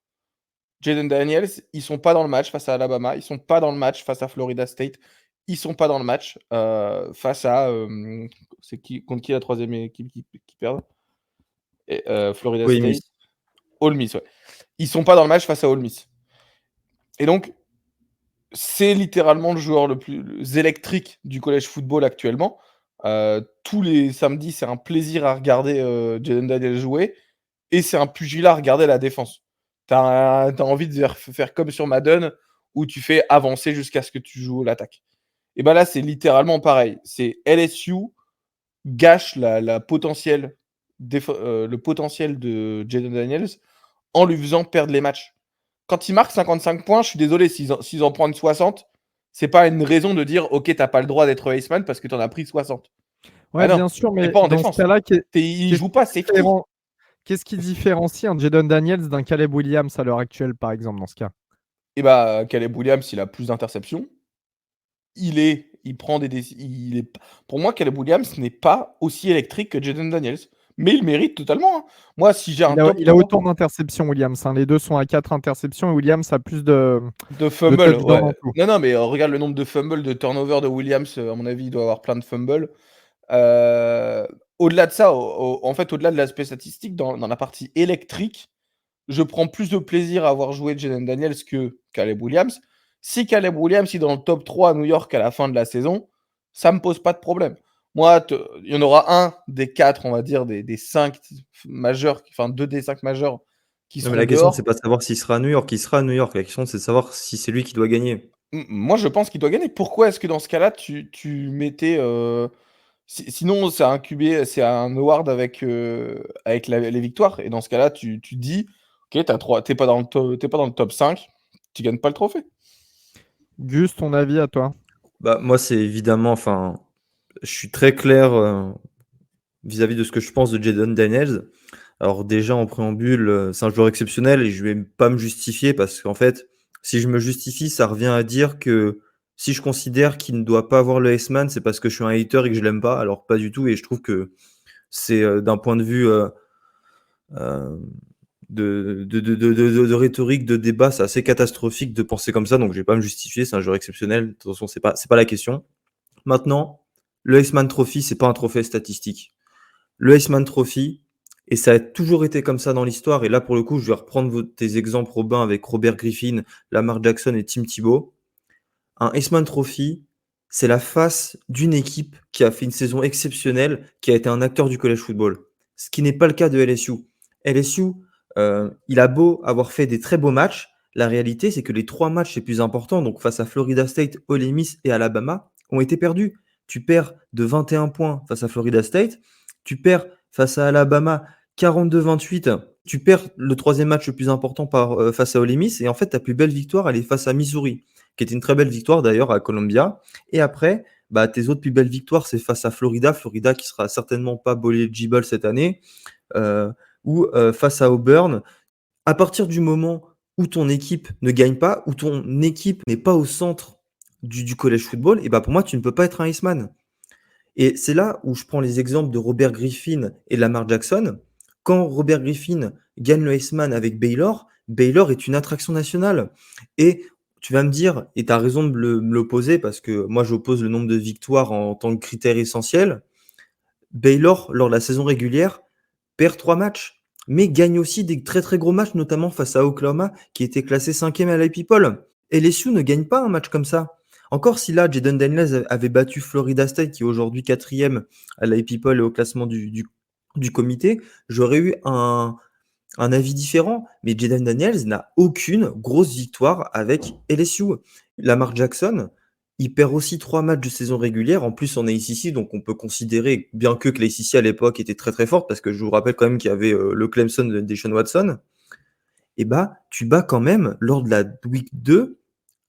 Jaden Daniels, ils sont pas dans le match face à Alabama, ils sont pas dans le match face à Florida State, ils sont pas dans le match face à c'est qui contre qui la troisième équipe qui perd? Et, Florida Oui, mais State. Ole Miss, ouais. Ils sont pas dans le match face à Ole Miss. Et donc, c'est littéralement le joueur le plus électrique du college football actuellement. Tous les samedis, c'est un plaisir à regarder Jaden Daniels jouer et c'est un pugilat à regarder la défense. Tu as envie de faire comme sur Madden où tu fais avancer jusqu'à ce que tu joues l'attaque. Et ben là, c'est littéralement pareil. C'est LSU gâche le potentiel de Jaden Daniels en lui faisant perdre les matchs. Quand il marque 55 points, je suis désolé, s'ils en prennent 60, c'est pas une raison de dire ok, t'as pas le droit d'être Iceman parce que t'en as pris 60. Ah Ouais, non, bien sûr, t'es mais pas en dans ce défense. cas-là, Il qu'est-ce joue pas qui safety. qu'est-ce qui différencie un Jaden Daniels d'un Caleb Williams à l'heure actuelle, par exemple, dans ce cas? Et bah, Caleb Williams, il a plus d'interceptions. Il prend il est, pour moi, Caleb Williams n'est pas aussi électrique que Jaden Daniels. Mais il mérite totalement. Hein. Moi, si j'ai un top Il a 3 autant d'interceptions, Williams, hein. Les deux sont à 4 interceptions et Williams a plus de de fumble, touchdowns en ouais. tout. Non, mais regarde le nombre de fumbles, de turnover de Williams. À mon avis, il doit avoir plein de fumbles. Au-delà de ça, en fait, au-delà de l'aspect statistique, dans la partie électrique, je prends plus de plaisir à avoir joué Jaden Daniels que Caleb Williams. Si Caleb Williams est dans le top 3 à New York à la fin de la saison, ça me pose pas de problème. Moi, il y en aura un des 4, on va dire, des 5 majeurs, enfin 2 des 5 majeurs qui Non, mais seront la question, c'est dehors. pas de savoir s'il sera à New York. Il sera à New York. La question, c'est de savoir si c'est lui qui doit gagner. Moi, je pense qu'il doit gagner. Pourquoi est-ce que dans ce cas-là, tu mettais sinon, c'est un QB, c'est un award avec les victoires. Et dans ce cas-là, tu dis, ok, t'es pas dans le top 5, tu gagnes pas le trophée. Gus, ton avis à toi? Bah, moi, c'est évidemment, enfin, je suis très clair vis-à-vis de ce que je pense de Jaden Daniels. Alors déjà, en préambule, c'est un joueur exceptionnel et je vais pas me justifier parce qu'en fait, si je me justifie, ça revient à dire que si je considère qu'il ne doit pas avoir le S-Man, c'est parce que je suis un hater et que je l'aime pas. Alors pas du tout. Et je trouve que c'est d'un point de vue euh, de rhétorique, de débat, c'est assez catastrophique de penser comme ça. Donc je vais pas me justifier. C'est un joueur exceptionnel. De toute façon, c'est pas la question. Maintenant, le Iceman Trophy, c'est pas un trophée statistique. Le Iceman Trophy, et ça a toujours été comme ça dans l'histoire, et là pour le coup, je vais reprendre tes exemples, Robin, avec Robert Griffin, Lamar Jackson et Tim Tebow. Un Iceman Trophy, c'est la face d'une équipe qui a fait une saison exceptionnelle, qui a été un acteur du college football. Ce qui n'est pas le cas de LSU. LSU, il a beau avoir fait des très beaux matchs, la réalité, c'est que les 3 matchs les plus importants, donc face à Florida State, Ole Miss et Alabama, ont été perdus. Tu perds de 21 points face à Florida State, tu perds face à Alabama 42-28, tu perds le 3e match le plus important face à Ole Miss, et en fait, ta plus belle victoire, elle est face à Missouri, qui était une très belle victoire d'ailleurs à Columbia. Et après, bah, tes autres plus belles victoires, c'est face à Florida qui sera certainement pas bowl eligible cette année, ou face à Auburn. À partir du moment où ton équipe ne gagne pas, où ton équipe n'est pas au centre du college football, et bah pour moi, tu ne peux pas être un Iceman. Et c'est là où je prends les exemples de Robert Griffin et Lamar Jackson. Quand Robert Griffin gagne le Iceman avec Baylor, Baylor est une attraction nationale. Et tu vas me dire, et tu as raison de me l'opposer, parce que moi j'oppose le nombre de victoires en tant que critère essentiel. Baylor, lors de la saison régulière, perd 3 matchs, mais gagne aussi des très très gros matchs, notamment face à Oklahoma, qui était classé 5e à l'IP-Poll. Et LSU ne gagne pas un match comme ça. Encore si là, Jaden Daniels avait battu Florida State, qui est aujourd'hui 4e à l'IP-Poll et au classement du comité, j'aurais eu un avis différent. Mais Jaden Daniels n'a aucune grosse victoire avec LSU. Lamar Jackson, il perd aussi 3 matchs de saison régulière. En plus, on est ici, donc on peut considérer, bien que la ACC à l'époque était très très forte, parce que je vous rappelle quand même qu'il y avait le Clemson de Deshaun Watson, et bah, tu bats quand même, lors de la Week 2,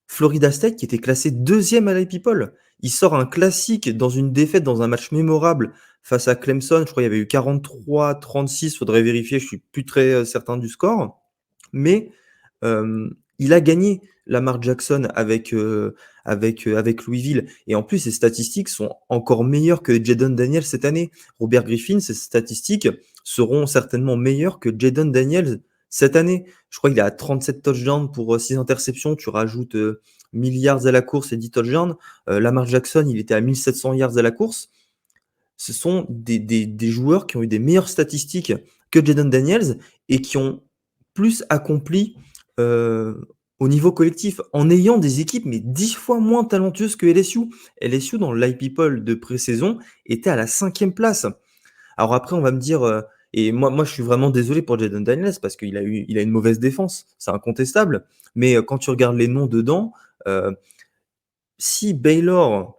Florida State, qui était classé 2e à l'IP-Poll. Il sort un classique dans une défaite, dans un match mémorable face à Clemson. Je crois qu'il y avait eu 43-36, faudrait vérifier, je suis plus très certain du score. Mais il a gagné Lamar Jackson avec Louisville. Et en plus, ses statistiques sont encore meilleures que Jaden Daniels cette année. Robert Griffin, ses statistiques seront certainement meilleures que Jaden Daniels cette année. Je crois qu'il est à 37 touchdowns pour 6 interceptions. Tu rajoutes 1000 yards à la course et 10 touchdowns. Lamar Jackson, il était à 1700 yards à la course. Ce sont des joueurs qui ont eu des meilleures statistiques que Jaden Daniels et qui ont plus accompli au niveau collectif, en ayant des équipes mais 10 fois moins talentueuses que LSU. LSU, dans le Live People de pré-saison, était à la 5e place. Alors après, on va me dire, et moi, je suis vraiment désolé pour Jayden Daniels parce qu'il a une mauvaise défense, c'est incontestable. Mais quand tu regardes les noms dedans, si Baylor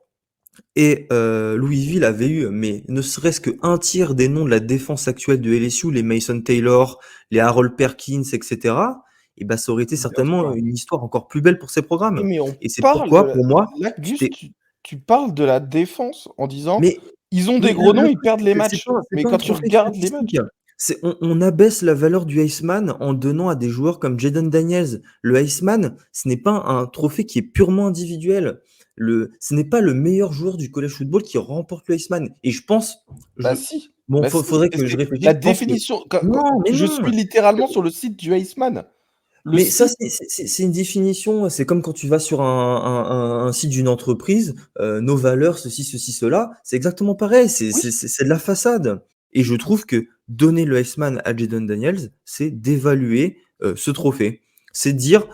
et Louisville avaient eu, mais ne serait-ce qu'un tiers des noms de la défense actuelle de LSU, les Mason Taylor, les Harold Perkins, etc., et ben ça aurait été Bien certainement sûr. une histoire encore plus belle pour ces Oui, programmes. mais on Et c'est parle de pourquoi, la... pour moi, Là, Gus, c'était. tu parles de la défense en disant Mais, ils ont mais des gros noms, le ils truc, perdent c'est les que c'est matchs. pas, c'est Mais pas un quand tu trophée regardes les matchs, statistique. On abaisse la valeur du Iceman en donnant à des joueurs comme Jaden Daniels. Le Iceman, ce n'est pas un trophée qui est purement individuel. Ce n'est pas le meilleur joueur du college football qui remporte le Iceman. Et je pense, bah si, bon, bah si, faudrait que je c'est réfléchisse. la Je pense que définition. non, mais Je non. suis littéralement sur le site du Iceman. Le Mais ça, site, c'est une définition. C'est comme quand tu vas sur un site d'une entreprise, nos valeurs, ceci, cela. C'est exactement pareil. oui, C'est de la façade. Et je trouve que donner le Iceman à Jaden Daniels, c'est d'évaluer ce trophée. C'est de dire,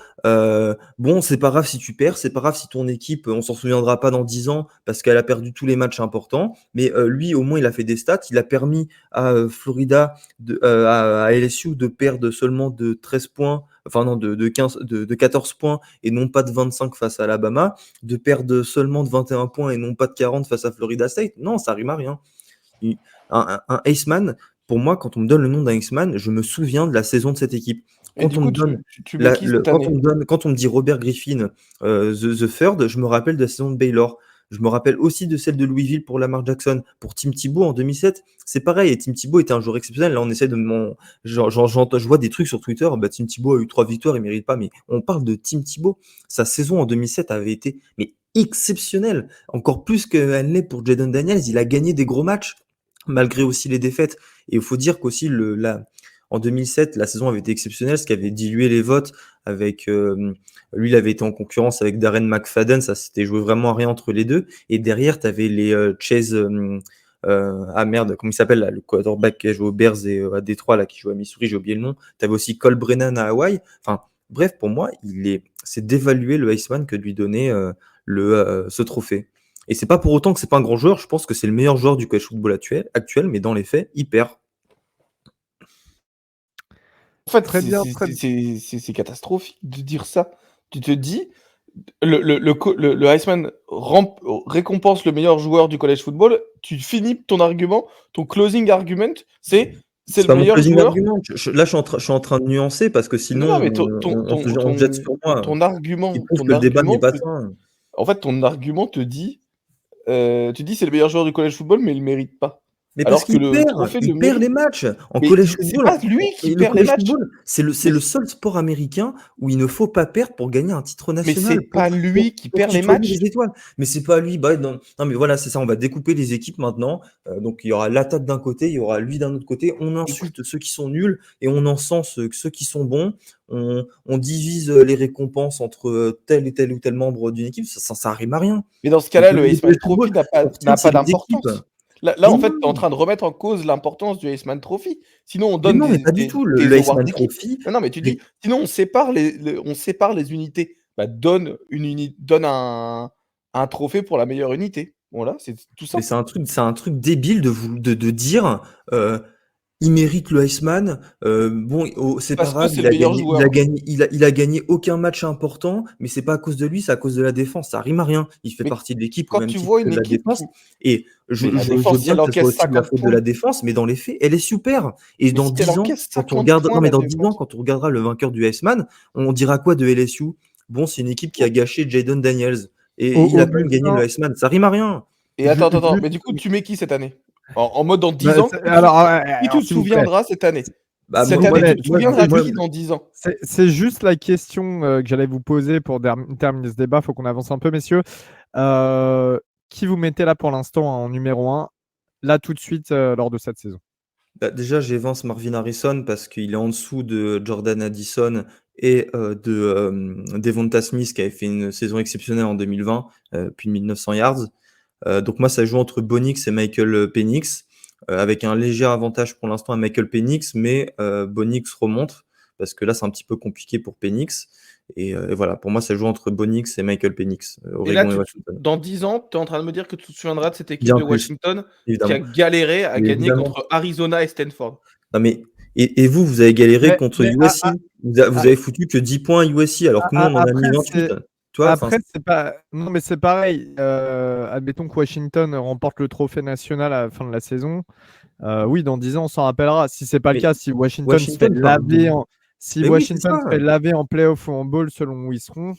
bon, c'est pas grave si tu perds, c'est pas grave si ton équipe, on s'en souviendra pas dans 10 ans parce qu'elle a perdu tous les matchs importants. Mais lui, au moins, il a fait des stats. Il a permis à Florida, à LSU de perdre seulement de 13 points, enfin non, de 15, de 14 points et non pas de 25 face à Alabama, de perdre seulement de 21 points et non pas de 40 face à Florida State. Non, ça rime à rien. Un Iceman, pour moi, quand on me donne le nom d'un Iceman, je me souviens de la saison de cette équipe. et du coup, tu mets qui cette année? Quand on me dit Robert Griffin, the Third, je me rappelle de la saison de Baylor. Je me rappelle aussi de celle de Louisville pour Lamar Jackson. Pour Tim Tebow en 2007, c'est pareil. Et Tim Tebow était un joueur exceptionnel. Là, on essaie de je vois des trucs sur Twitter. Bah, Tim Tebow a eu 3 victoires, il mérite pas. Mais on parle de Tim Tebow. Sa saison en 2007 avait été exceptionnelle. Encore plus qu'elle l'est pour Jaden Daniels. Il a gagné des gros matchs malgré aussi les défaites. Et il faut dire qu'aussi en 2007, la saison avait été exceptionnelle, ce qui avait dilué les votes avec lui, il avait été en concurrence avec Darren McFadden, ça s'était joué vraiment à rien entre les deux. Et derrière, tu avais les Chase, ah merde, comment il s'appelle là, le quarterback qui joue aux Bears et à Détroit, là, qui joue à Missouri, j'ai oublié le nom. Tu avais aussi Cole Brennan à Hawaï. Enfin, bref, pour moi, c'est d'évaluer le Iceman que de lui donner ce trophée. Et c'est pas pour autant que c'est pas un grand joueur. Je pense que c'est le meilleur joueur du college football actuel, mais dans les faits, il perd. En fait, Très bien, c'est catastrophique de dire ça. Tu te dis, le Iceman récompense le meilleur joueur du college football. Tu finis ton argument, ton closing argument, c'est C'est le pas mon meilleur closing joueur. argument. Là, je suis en train de nuancer parce que Non, sinon, mais on se jette sur moi. ton Il argument, prouve que le débat n'est pas sain. en fait, ton argument te dit, tu dis c'est le meilleur joueur du college football, mais il le mérite pas. Mais parce Alors que qu'il le trophée le il perd les mérite. matchs. En Mais college c'est football, pas lui qui le perd les college matchs. football, c'est le seul sport américain où il ne faut pas perdre pour gagner un titre Mais national. c'est pas lui qui perd les tutoyer matchs. les étoiles. Mais c'est pas lui. Bah, non, mais voilà, c'est ça. On va découper les équipes maintenant. Donc il y aura l'attaque d'un côté, il y aura lui d'un autre côté. On insulte ceux qui sont nuls et on encense ceux qui sont bons. On divise les récompenses entre tel et tel ou tel membre d'une équipe. Ça rime à rien. Mais dans ce cas-là, le Le Iceman college Trophy football, n'a pas c'est les équipes. d'importance. Là, Mais en fait, tu es en non. train de remettre en cause l'importance du Iceman Trophy. Sinon, on Mais donne non, mais pas du tout. des Le awards Iceman d'équipe. Trophy, Non, mais tu mais dis, sinon on sépare les unités. Bah, donne un trophée pour la meilleure unité. Voilà, c'est tout mais simple. c'est un truc débile de dire il mérite le Iceman. Bon, c'est pas Parce que grave, c'est le meilleur joueur. il a gagné aucun match important, mais c'est pas à cause de lui, c'est à cause de la défense. Ça rime à rien. Il fait Mais partie de l'équipe au quand même tu titre vois que une de la équipe défense. qui. Et Mais la je défense, veux si bien elle que ce soit encaisse aussi de la 50 faute de la points. défense, mais dans les faits, elle est super. Et Mais dans si elle 10 ans, encaisse quand on 50 regarde, points, non, mais la dans 10 ans, défense. quand on regardera le vainqueur du Iceman, on dira quoi de LSU? Bon, c'est une équipe qui a gâché Jaden Daniels. Et il Au a quand même gagné bulletin, le Iceman. Ça rime à rien. Et attends. juste. Mais du coup, tu mets qui cette année? En mode dans 10 Bah, ans, qui te s'il vous plaît. souviendra cette année? Bah, Cette moi, année, tu Voilà, te moi, souviendras de moi, qui dans 10 ans? c'est juste la question que j'allais vous poser pour terminer ce débat. Il faut qu'on avance un peu, messieurs. Qui vous mettez là pour l'instant en numéro 1, là tout de suite, lors de cette saison? Bah, déjà, j'évance Marvin Harrison parce qu'il est en dessous de Jordan Addison et de Devonta Smith qui avait fait une saison exceptionnelle en 2020, plus de 1900 yards. Donc moi, ça joue entre Bonix et Michael Penix, avec un léger avantage pour l'instant à Michael Penix, mais Bonix remonte parce que là, c'est un petit peu compliqué pour Penix. Et voilà, pour moi, ça joue entre Bonix et Michael Penix, Et là, Oregon et Washington. dans 10 ans, tu es en train de me dire que tu te souviendras de cette équipe Bien de plus, Washington qui a évidemment. galéré à Mais gagner évidemment. contre Arizona et Stanford. Non, mais et vous avez galéré contre Mais USC. Vous avez foutu que 10 points à USC, alors que nous, on en a mis après, 28. c'est. Tu vois, enfin, Après, c'est pas. Non, mais c'est pareil. Admettons que Washington remporte le trophée national à la fin de la saison. Oui, dans 10 ans, on s'en rappellera. Si c'est pas le mais cas, si Washington se fait Washington part de. laver en. Si Mais oui, c'est Washington ça. se fait laver en playoff ou en bowl selon où ils seront,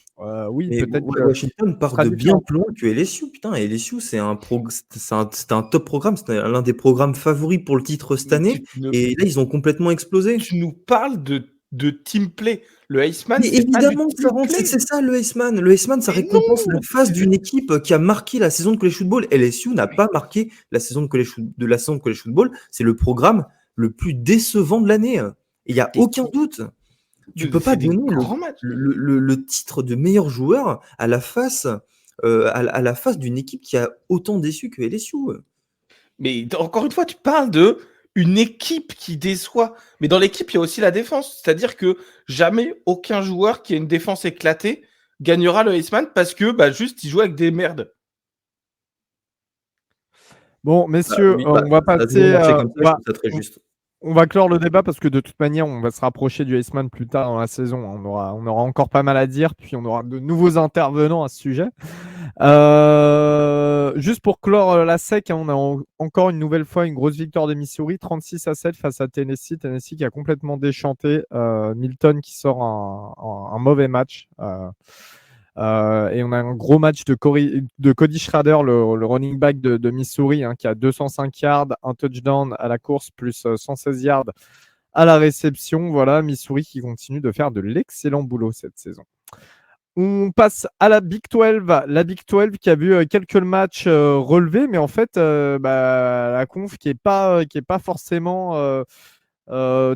oui, Mais peut-être que Washington ce part sera de bien différent. plus loin que LSU. Putain, LSU, c'est un top programme. C'est l'un des programmes favoris pour le titre cette Mais année. Et là, ils ont complètement explosé. tu nous parles de team play. Le Iceman, Mais c'est pas du évidemment que ça team rentre, play. c'est ça le Iceman. Le Iceman, ça Mais récompense la non! phase d'une équipe qui a marqué la saison de college football. LSU n'a pas marqué la saison de la saison de college football. C'est le programme le plus décevant de l'année. Il n'y a Mais aucun doute. Tu peux pas c'est des donner grands matchs. le titre de meilleur joueur à la face, à la face d'une équipe qui a autant déçu que LSU. Mais encore une fois, tu parles de une équipe qui déçoit. Mais dans l'équipe, il y a aussi la défense. C'est-à-dire que jamais aucun joueur qui a une défense éclatée gagnera le Iceman parce que juste il joue avec des merdes. Bon, messieurs, Oui, on va ça a toujours passer. marché comme ça, je trouve ça très juste. On va clore le débat parce que de toute manière, on va se rapprocher du Iceman plus tard dans la saison. On aura encore pas mal à dire, puis on aura de nouveaux intervenants à ce sujet. Juste pour clore la sec, hein, on a encore une nouvelle fois une grosse victoire de Missouri, 36-7 face à Tennessee. Tennessee qui a complètement déchanté. Milton qui sort un mauvais match. Et on a un gros match de Cody Schrader, le running back de Missouri, hein, qui a 205 yards, un touchdown à la course, plus 116 yards à la réception. Voilà, Missouri qui continue de faire de l'excellent boulot cette saison. On passe à la Big 12. La Big 12 qui a vu quelques matchs relevés, mais en fait, la conf qui est pas forcément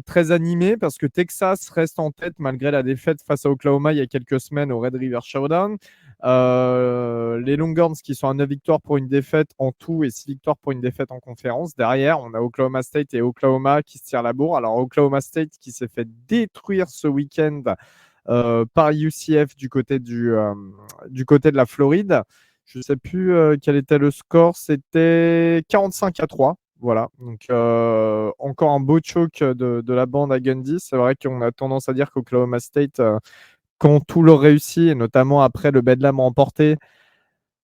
très animée parce que Texas reste en tête malgré la défaite face à Oklahoma il y a quelques semaines au Red River Showdown. Les Longhorns qui sont à 9 victoires pour une défaite en tout et 6 victoires pour une défaite en conférence. Derrière, on a Oklahoma State et Oklahoma qui se tirent la bourre. Alors, Oklahoma State qui s'est fait détruire ce week-end par UCF du côté de la Floride. Je ne sais plus quel était le score. C'était 45-3. Voilà. Donc, encore un beau choke de la bande à Gundy. C'est vrai qu'on a tendance à dire qu'Oklahoma State, quand tout leur réussit, et notamment après le Bedlam remporté,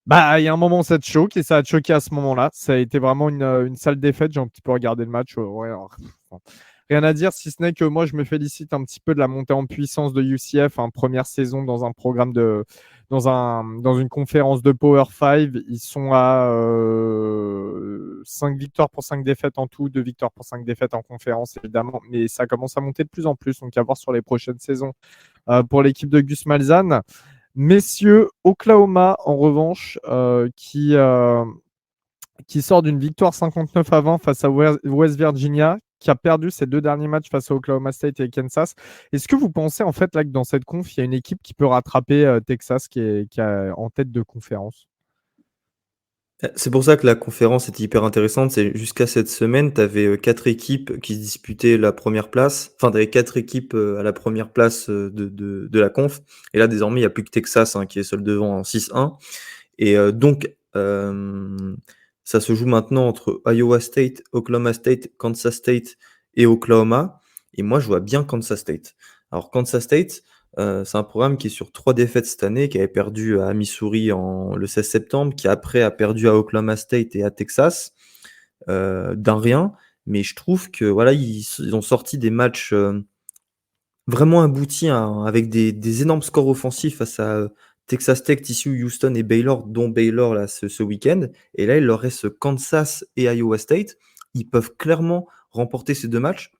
il y a un moment où ça te choque et ça a choqué à ce moment-là. Ça a été vraiment une sale défaite. J'ai un petit peu regardé le match. Ouais, alors, rien à dire, si ce n'est que moi, je me félicite un petit peu de la montée en puissance de UCF, hein, première saison dans un programme dans une conférence de Power 5. Ils sont à 5 victoires pour 5 défaites en tout, 2 victoires pour 5 défaites en conférence, évidemment. Mais ça commence à monter de plus en plus. Donc, à voir sur les prochaines saisons pour l'équipe de Gus Malzahn. Messieurs, Oklahoma, en revanche, qui sort d'une victoire 59-20 face à West Virginia, qui a perdu ses 2 derniers matchs face à Oklahoma State et Kansas. Est-ce que vous pensez en fait là que dans cette conf, il y a une équipe qui peut rattraper Texas qui est en tête de conférence? C'est pour ça que la conférence était hyper intéressante. C'est jusqu'à cette semaine, tu avais 4 équipes qui se disputaient la première place. Enfin, tu avais 4 équipes à la première place de la conf. Et là, désormais, il n'y a plus que Texas qui est seul devant en 6-1. Et donc, ça se joue maintenant entre Iowa State, Oklahoma State, Kansas State et Oklahoma. Et moi, je vois bien Kansas State. Alors, Kansas State, c'est un programme qui est sur 3 défaites cette année, qui avait perdu à Missouri le 16 septembre, qui après a perdu à Oklahoma State et à Texas, d'un rien. Mais je trouve que voilà, ils ont sorti des matchs vraiment aboutis, avec des énormes scores offensifs face à Texas Tech, TCU, Houston et Baylor, dont Baylor là, ce week-end. Et là, il leur reste Kansas et Iowa State. Ils peuvent clairement remporter ces 2 matchs.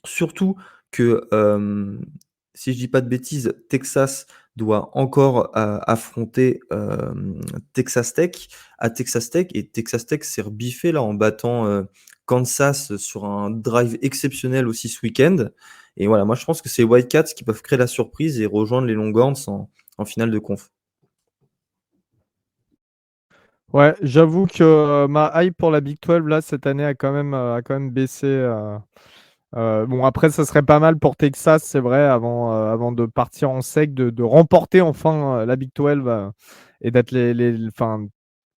Surtout que, si je dis pas de bêtises, Texas doit encore affronter Texas Tech à Texas Tech. Et Texas Tech s'est rebiffé là en battant Kansas sur un drive exceptionnel aussi ce week-end. Et voilà, moi je pense que c'est les Wildcats qui peuvent créer la surprise et rejoindre les Longhorns en finale de conf. Ouais, j'avoue que ma hype pour la Big 12 là cette année a quand même baissé Bon, après, ça serait pas mal pour Texas, c'est vrai, avant de partir en sec, de remporter enfin la Big 12 et d'être enfin,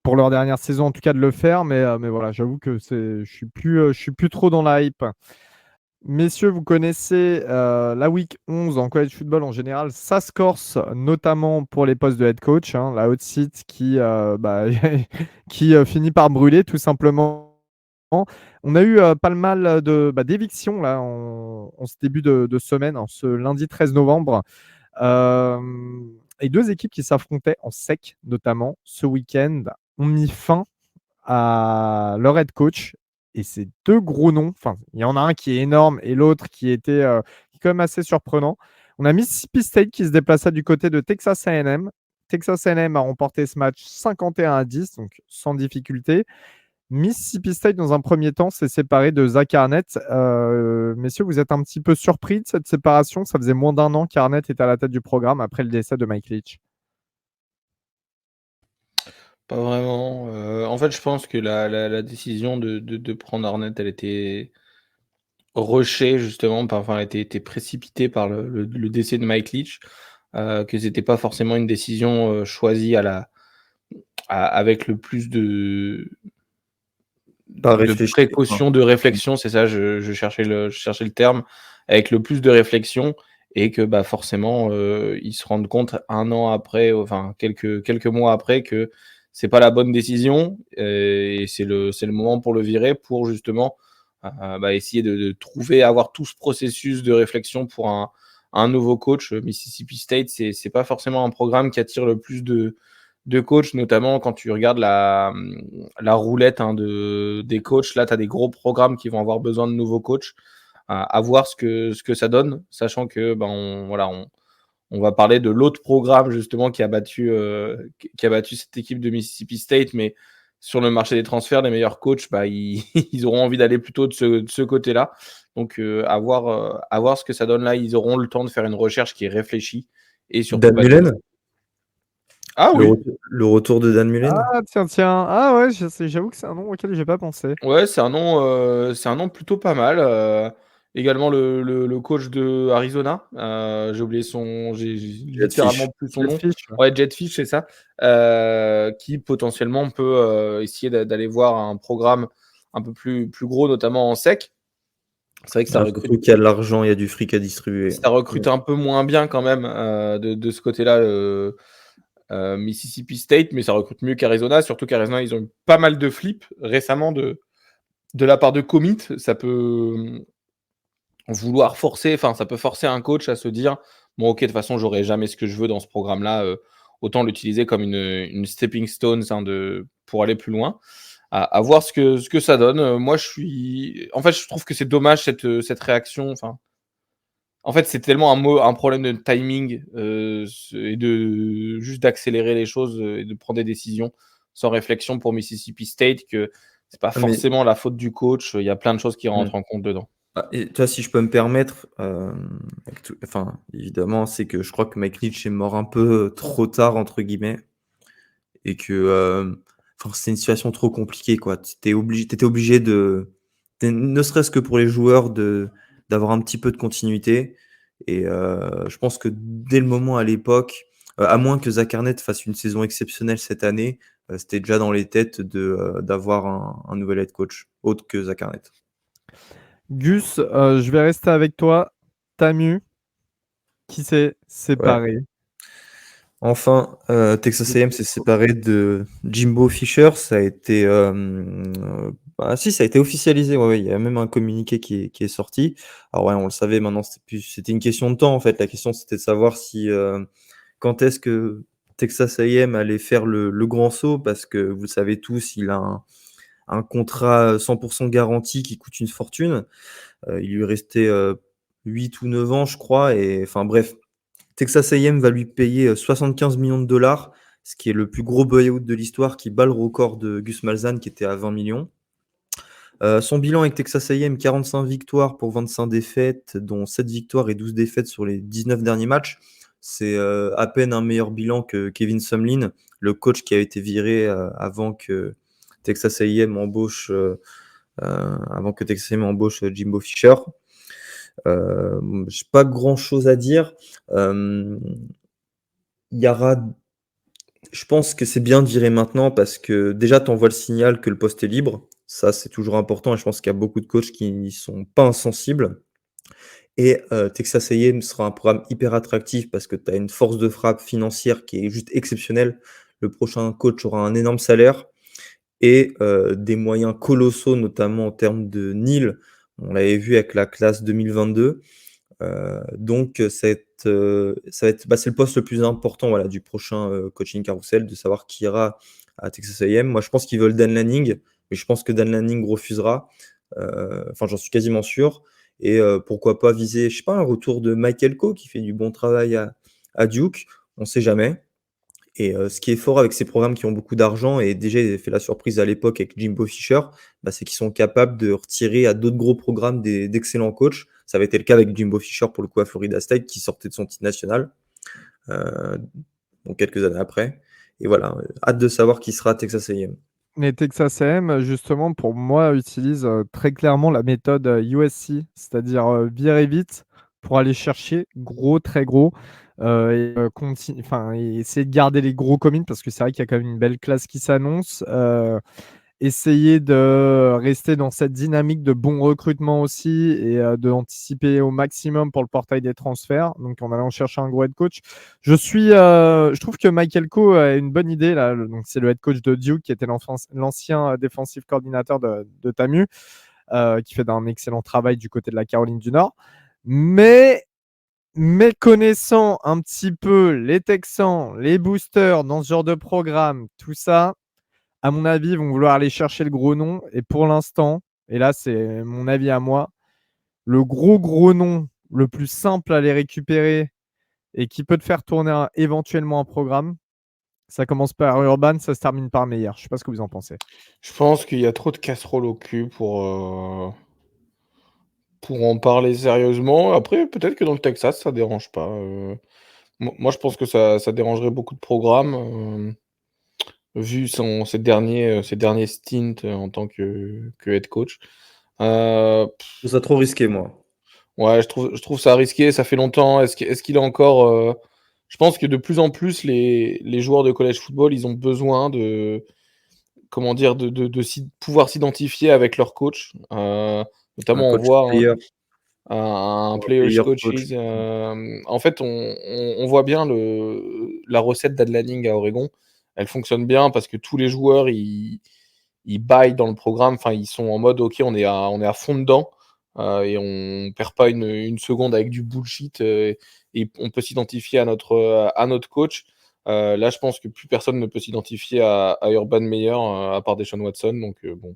pour leur dernière saison, en tout cas, de le faire. Mais voilà, j'avoue que je suis plus trop dans la hype. Messieurs, vous connaissez la Week 11 en college football en général. Ça se corse notamment pour les postes de head coach, hein, la hot seat qui finit par brûler tout simplement. On a eu pas le mal d'évictions là, en ce début de semaine, en ce lundi 13 novembre. Euh, et deux équipes qui s'affrontaient en sec, notamment ce week-end, ont mis fin à leur head coach. Et ces deux gros noms, enfin, il y en a un qui est énorme et l'autre qui est quand même assez surprenant. On a Mississippi State qui se déplaça du côté de Texas A&M. Texas A&M a remporté ce match 51-10, donc sans difficulté. Mississippi State, dans un premier temps, s'est séparé de Zach Arnett. Messieurs, vous êtes un petit peu surpris de cette séparation? Ça faisait moins d'un an qu'Arnett était à la tête du programme après le décès de Mike Leach. Pas vraiment. En fait, je pense que la décision de prendre Arnett, elle était rushée justement, enfin, elle était précipitée par le décès de Mike Leach, que c'était pas forcément une décision choisie avec le plus Pas de réfléchi. précaution, de réflexion, c'est ça, je cherchais le terme, avec le plus de réflexion, et que bah, forcément, ils se rendent compte un an après, enfin quelques mois après, que c'est pas la bonne décision, et c'est le moment pour le virer, pour justement bah, essayer de trouver, avoir tout ce processus de réflexion pour un nouveau coach. Mississippi State, c'est pas forcément un programme qui attire le plus de coachs, notamment quand tu regardes la roulette des coachs. Là, tu as des gros programmes qui vont avoir besoin de nouveaux coachs. À voir ce que ça donne, sachant que on va parler de l'autre programme justement qui a battu cette équipe de Mississippi State, mais sur le marché des transferts, les meilleurs coachs, bah, ils auront envie d'aller plutôt de ce côté-là. Donc, à voir ce que ça donne là. Ils auront le temps de faire une recherche qui est réfléchie et surtout Dan bah, Mullen, Ah oui, le retour de Dan Mullen. Ah, tiens. Ah ouais, j'avoue que c'est un nom auquel j'ai pas pensé. ouais, c'est un nom plutôt pas mal. Également le coach de Arizona, j'ai littéralement Jetfish. plus son nom. Jetfish. Ouais, Jetfish, c'est ça. Qui potentiellement peut essayer d'aller voir un programme un peu plus gros, notamment en sec. C'est vrai que Ah, surtout qu'il y a de l'argent, il y a du fric à distribuer. ça recrute un peu moins bien quand même de ce côté-là. Mississippi State, mais ça recrute mieux qu'Arizona, surtout qu'Arizona, ils ont eu pas mal de flips récemment de la part de commit. Ça peut vouloir forcer, enfin, ça peut forcer un coach à se dire bon, ok, de toute façon, j'aurai jamais ce que je veux dans ce programme-là, autant l'utiliser comme une stepping stone pour aller plus loin. À voir ce que ça donne. Moi, en fait, je trouve que c'est dommage cette réaction. Enfin, en fait, c'est tellement un problème de timing et de juste d'accélérer les choses et de prendre des décisions sans réflexion pour Mississippi State, que c'est pas Mais forcément la faute du coach. Il y a plein de choses qui mm. rentrent en compte dedans. Et toi, si je peux me permettre, enfin, évidemment, c'est que je crois que Mike Leach est mort un peu trop tard, entre guillemets, et que enfin, c'est une situation trop compliquée, quoi. T'étais obligé ne serait-ce que pour les joueurs, d'avoir un petit peu de continuité. Et je pense que dès le moment à l'époque, à moins que Zach Arnett fasse une saison exceptionnelle cette année, c'était déjà dans les têtes d'avoir un nouvel head coach, autre que Zach Arnett. Gus, je vais rester avec toi. Tamu, qui s'est Ouais. séparé. Enfin, Texas A&M s'est séparé de Jimbo Fisher. Ça a été, si, ça a été officialisé. Ouais, ouais, il y a même un communiqué qui est sorti. Alors ouais, on le savait maintenant. C'était une question de temps en fait. La question c'était de savoir si quand est-ce que Texas A&M allait faire le grand saut, parce que vous le savez tous, il a un contrat 100% garanti qui coûte une fortune. Il lui restait 8 ou 9 ans, je crois. Et enfin bref. Texas A&M va lui payer 75 millions de dollars, ce qui est le plus gros buyout de l'histoire, qui bat le record de Gus Malzahn qui était à 20 millions. Son bilan avec Texas A&M, 45 victoires pour 25 défaites, dont 7 victoires et 12 défaites sur les 19 derniers matchs. C'est à peine un meilleur bilan que Kevin Sumlin, le coach qui a été viré avant que Texas A&M embauche Jimbo Fisher. J'ai pas grand-chose à dire. Il y aura Je pense que c'est bien de virer maintenant parce que déjà, tu envoies le signal que le poste est libre. Ça, c'est toujours important et je pense qu'il y a beaucoup de coachs qui n'y sont pas insensibles. Et Texas A&M sera un programme hyper attractif parce que tu as une force de frappe financière qui est juste exceptionnelle. Le prochain coach aura un énorme salaire et des moyens colossaux, notamment en termes de NIL. On l'avait vu avec la classe 2022. Donc ça va être c'est le poste le plus important, voilà, du prochain, coaching carousel, de savoir qui ira à Texas A&M. Moi, je pense qu'ils veulent Dan Lanning, mais je pense que Dan Lanning refusera. Enfin, j'en suis quasiment sûr et pourquoi pas viser, je sais pas, un retour de Mike Elko qui fait du bon travail à Duke, on sait jamais. Et ce qui est fort avec ces programmes qui ont beaucoup d'argent et déjà ils avaient fait la surprise à l'époque avec Jimbo Fisher, bah, c'est qu'ils sont capables de retirer à d'autres gros programmes d'excellents coachs. Ça avait été le cas avec Jimbo Fisher pour le coup à Florida State qui sortait de son titre national, heu, donc quelques années après et voilà, hâte de savoir qui sera à Texas A&M. Mais Texas A&M, justement, pour moi, utilise très clairement la méthode USC, c'est-à-dire virer vite pour aller chercher gros, très gros, et essayer de garder les gros commits parce que c'est vrai qu'il y a quand même une belle classe qui s'annonce. Essayer de rester dans cette dynamique de bon recrutement aussi et d'anticiper au maximum pour le portail des transferts, donc en allant chercher un gros head coach. Je trouve que Michael Coe a une bonne idée là. Donc c'est le head coach de Duke qui était l'ancien défensif coordinateur de TAMU, qui fait un excellent travail du côté de la Caroline du Nord. Mais connaissant un petit peu les Texans, les boosters dans ce genre de programme, tout ça, à mon avis, ils vont vouloir aller chercher le gros nom. Et pour l'instant, et là, c'est mon avis à moi, le gros nom le plus simple à les récupérer et qui peut te faire tourner éventuellement un programme, ça commence par Urban, ça se termine par Meyer. Je ne sais pas ce que vous en pensez. Je pense qu'il y a trop de casseroles au cul pour en parler sérieusement. Après, peut-être que dans le Texas, ça dérange pas. Moi, je pense que ça dérangerait beaucoup de programmes, vu ses derniers stints en tant que head coach. Je trouve ça trop risqué moi. Ouais, je trouve ça risqué, ça fait longtemps. Est-ce qu'il est encore. Je pense que de plus en plus, les joueurs de college football, ils ont besoin de. Comment dire, pouvoir s'identifier avec leur coach. Un Notamment, on coach voit player un ou un players player coaches. coach. En fait, on voit bien la recette d'Ad Lanning à Oregon. Elle fonctionne bien parce que tous les joueurs, ils baillent dans le programme. Enfin, ils sont en mode, OK, on est à fond dedans et on perd pas une seconde avec du bullshit et on peut s'identifier à notre coach. Là, je pense que plus personne ne peut s'identifier à Urban Meyer à part Deshaun Watson. Donc, bon.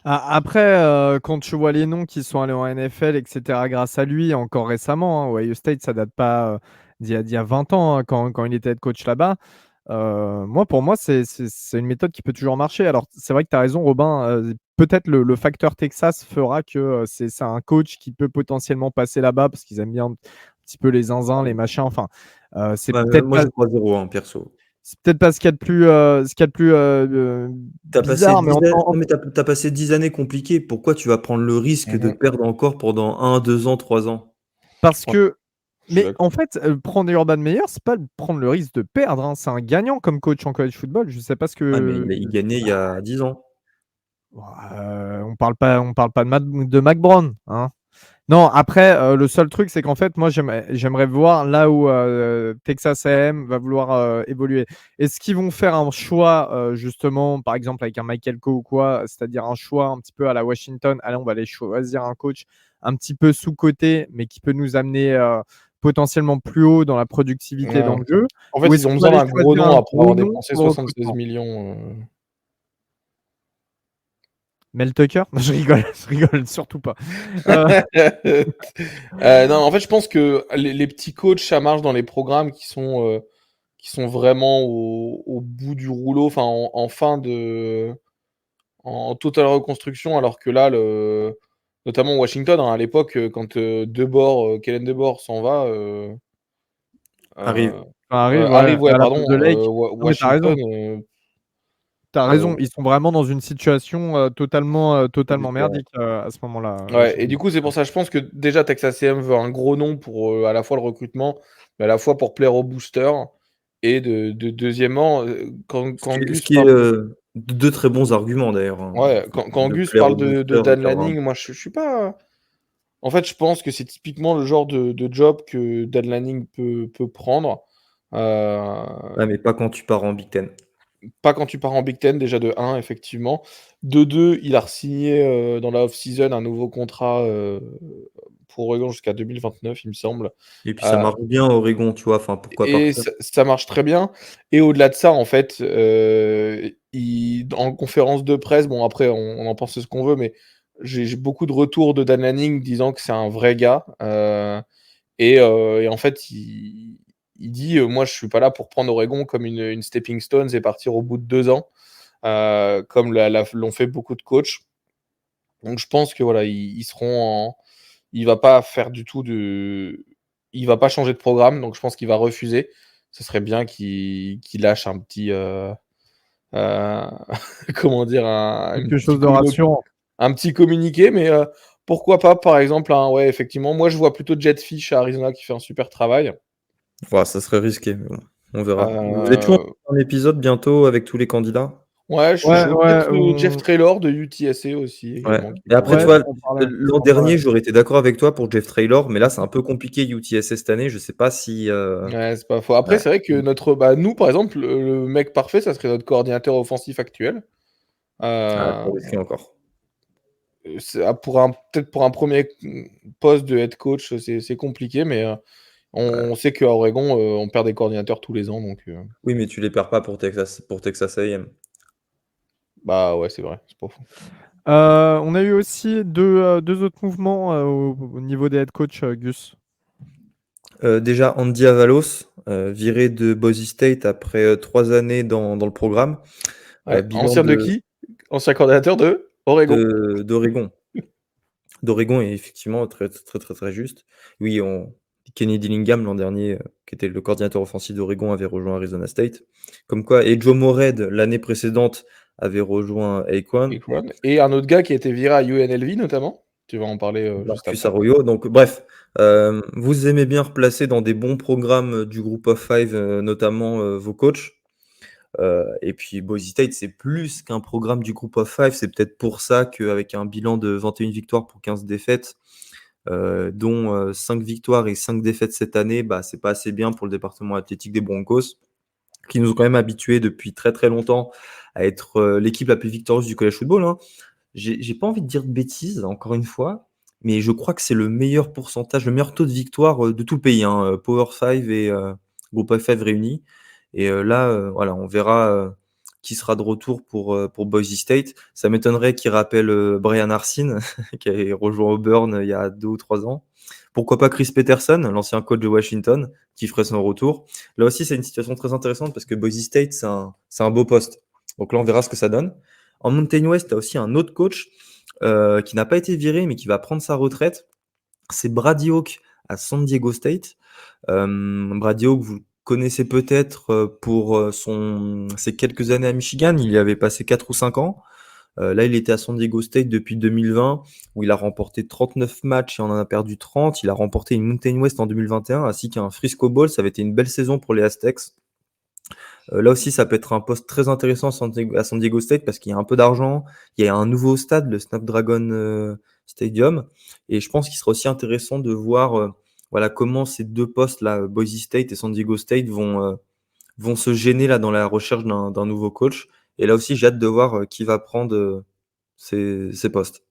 Après, quand tu vois les noms qui sont allés en NFL, etc., grâce à lui, encore récemment, Ohio State, ça date pas d'il y a 20 ans, quand il était head coach là-bas. Pour moi, c'est une méthode qui peut toujours marcher. Alors, c'est vrai que tu as raison, Robin. Peut-être le facteur Texas fera que c'est un coach qui peut potentiellement passer là-bas parce qu'ils aiment bien un petit peu les zinzins, les machins. Enfin, c'est Ouais, peut-être moi pas, je crois 0 hein, perso. c'est peut-être pas ce qu'il y a de plus, Tu passé bizarre, mais 10 an non mais tu passé 10 années compliquées. Pourquoi tu vas prendre le risque de Mhm. perdre encore pendant 1, 2 ans, 3 ans? parce Ouais, que. je suis Mais d'accord. en fait, prendre Urban Meyer, c'est pas prendre le risque de perdre, hein. C'est un gagnant comme coach en college football. Je sais pas ce Ah mais que. il gagnait il y a 10 ans. On parle pas de Mac Brown, hein. Non, après, le seul truc, c'est qu'en fait, moi, j'aimerais voir là où Texas A&M va vouloir évoluer. Est-ce qu'ils vont faire un choix, justement, par exemple, avec un Michael Coe ou quoi, c'est-à-dire un choix un petit peu à la Washington, allez, on va aller choisir un coach un petit peu sous-coté, mais qui peut nous amener potentiellement plus haut dans la productivité dans Ouais. le jeu, En ou fait, est-ce ils ont qu'on va besoin aller d'un gros choisir nom un après gros avoir nom dépensé pour le 76 recrutement? millions. Mel Tucker? Je rigole, je rigole surtout pas. Euh, Non, en fait, je pense que les petits coachs, ça marche dans les programmes qui sont vraiment au bout du rouleau, enfin en totale reconstruction, alors que là, notamment Washington, hein, à l'époque, quand Kellen DeBoer s'en va, Arrive. euh, Ça arrive, ouais, arrive, ouais, à la pardon, place de Lake. Non, mais t'as Washington, raison. t'as raison, ils sont vraiment dans une situation totalement Différent. merdique à ce moment-là. Ouais, et du coup, c'est pour ça, je pense que déjà Texas A&M veut un gros nom pour à la fois le recrutement, mais à la fois pour plaire aux boosters. Et deuxièmement, quand Ce Gus qui est parle, 2 très bons arguments d'ailleurs, hein. ouais, quand De Gus plaire parle aux de boosters et Dan d'avoir un Lanning, moi je suis pas. En fait, je pense que c'est typiquement le genre de job que Dan Lanning peut prendre. ouais, mais pas quand tu pars en Big Ten. Pas quand tu pars en Big Ten, déjà de 1, effectivement. De 2, il a re-signé dans la off-season un nouveau contrat pour Oregon jusqu'à 2029, il me semble. Et puis ça Euh, marche bien à Oregon, tu vois, enfin pourquoi et partir? ça marche très bien. Et au-delà de ça, en fait, en conférence de presse, bon, après, on en pense ce qu'on veut, mais j'ai beaucoup de retours de Dan Lanning disant que c'est un vrai gars. Et en fait, il dit moi, je suis pas là pour prendre Oregon comme une stepping stone et partir au bout de 2 ans, comme l'ont fait beaucoup de coachs. Donc, je pense que voilà, ils seront en. Il va pas faire du tout de. Il va pas changer de programme, donc je pense qu'il va refuser. Ce serait bien qu'il lâche un petit. Euh, comment dire, Quelque chose de rassurant. un petit communiqué, mais pourquoi pas, par exemple, ouais, effectivement, moi je vois plutôt Jetfish à Arizona qui fait un super travail. Ouais, ça serait risqué, mais bon, on verra. Vous êtes chaud Euh, un épisode bientôt avec tous les candidats? ouais, je suis Ouais, chaud. ouais, Peut-être Jeff Traylor de UTSA aussi, Ouais. également. Et après, tu ouais, vois, faut en parler. l'an Faut en parler. dernier, j'aurais été d'accord avec toi pour Jeff Traylor, mais là, c'est un peu compliqué UTSA cette année. Je sais pas si. Ouais, c'est pas faux. Après, Ouais. c'est vrai que nous, par exemple, le mec parfait, ça serait notre coordinateur offensif actuel. Ah, Euh, trop risqué encore. Peut-être pour un premier poste de head coach, c'est compliqué, mais Ouais. on sait qu'à Oregon, on perd des coordinateurs tous les ans, donc Oui, mais tu les perds pas pour Texas A&M. bah ouais, c'est vrai, c'est pas faux. On a eu aussi deux autres mouvements au niveau des head coach, Gus. Déjà, Andy Avalos, viré de Boise State après 3 années dans le programme. Ouais, Bilan ancien de qui? Ancien coordinateur de Oregon. d'Oregon. D'Oregon est effectivement très, très, très, très juste. Oui, Kenny Dillingham l'an dernier, qui était le coordinateur offensif d'Oregon, avait rejoint Arizona State. Comme quoi, et Joe Moorhead, l'année précédente, avait rejoint Aquan. Et un autre gars qui a été viré à UNLV notamment. Tu vas en parler juste Marcus après. Arroyo. Donc, bref, vous aimez bien replacer dans des bons programmes du Group of Five, notamment vos coachs. Et puis Boise State, c'est plus qu'un programme du Group of Five. C'est peut-être pour ça qu'avec un bilan de 21 victoires pour 15 défaites, dont 5 victoires et 5 défaites cette année, bah, c'est pas assez bien pour le département athlétique des Broncos, qui nous ont quand même habitués depuis très très longtemps à être l'équipe la plus victorieuse du college football, hein. J'ai pas envie de dire de bêtises, encore une fois, mais je crois que c'est le meilleur pourcentage, le meilleur taux de victoire de tout le pays, hein, Power 5 et Group of 5 réunis. Et là, voilà, on verra qui sera de retour pour Boise State. Ça m'étonnerait qu'il rappelle Brian Arsene, qui a rejoint Auburn il y a 2 ou 3 ans. Pourquoi pas Chris Peterson, l'ancien coach de Washington, qui ferait son retour. Là aussi, c'est une situation très intéressante parce que Boise State, c'est un beau poste. Donc là, on verra ce que ça donne. En Mountain West, tu as aussi un autre coach qui n'a pas été viré, mais qui va prendre sa retraite. C'est Brady Hoke à San Diego State. Brady Hoke, vous connaissez peut-être pour ses quelques années à Michigan. Il y avait passé 4 ou 5 ans. Là, il était à San Diego State depuis 2020, où il a remporté 39 matchs et on en a perdu 30. Il a remporté une Mountain West en 2021, ainsi qu'un Frisco Bowl. Ça avait été une belle saison pour les Aztecs. Là aussi, ça peut être un poste très intéressant à San Diego State parce qu'il y a un peu d'argent. Il y a un nouveau stade, le Snapdragon Stadium. Et je pense qu'il sera aussi intéressant de voir voilà, comment ces deux postes-là, Boise State et San Diego State, vont se gêner là, dans la recherche d'un nouveau coach. Et là aussi, j'ai hâte de voir qui va prendre ces postes.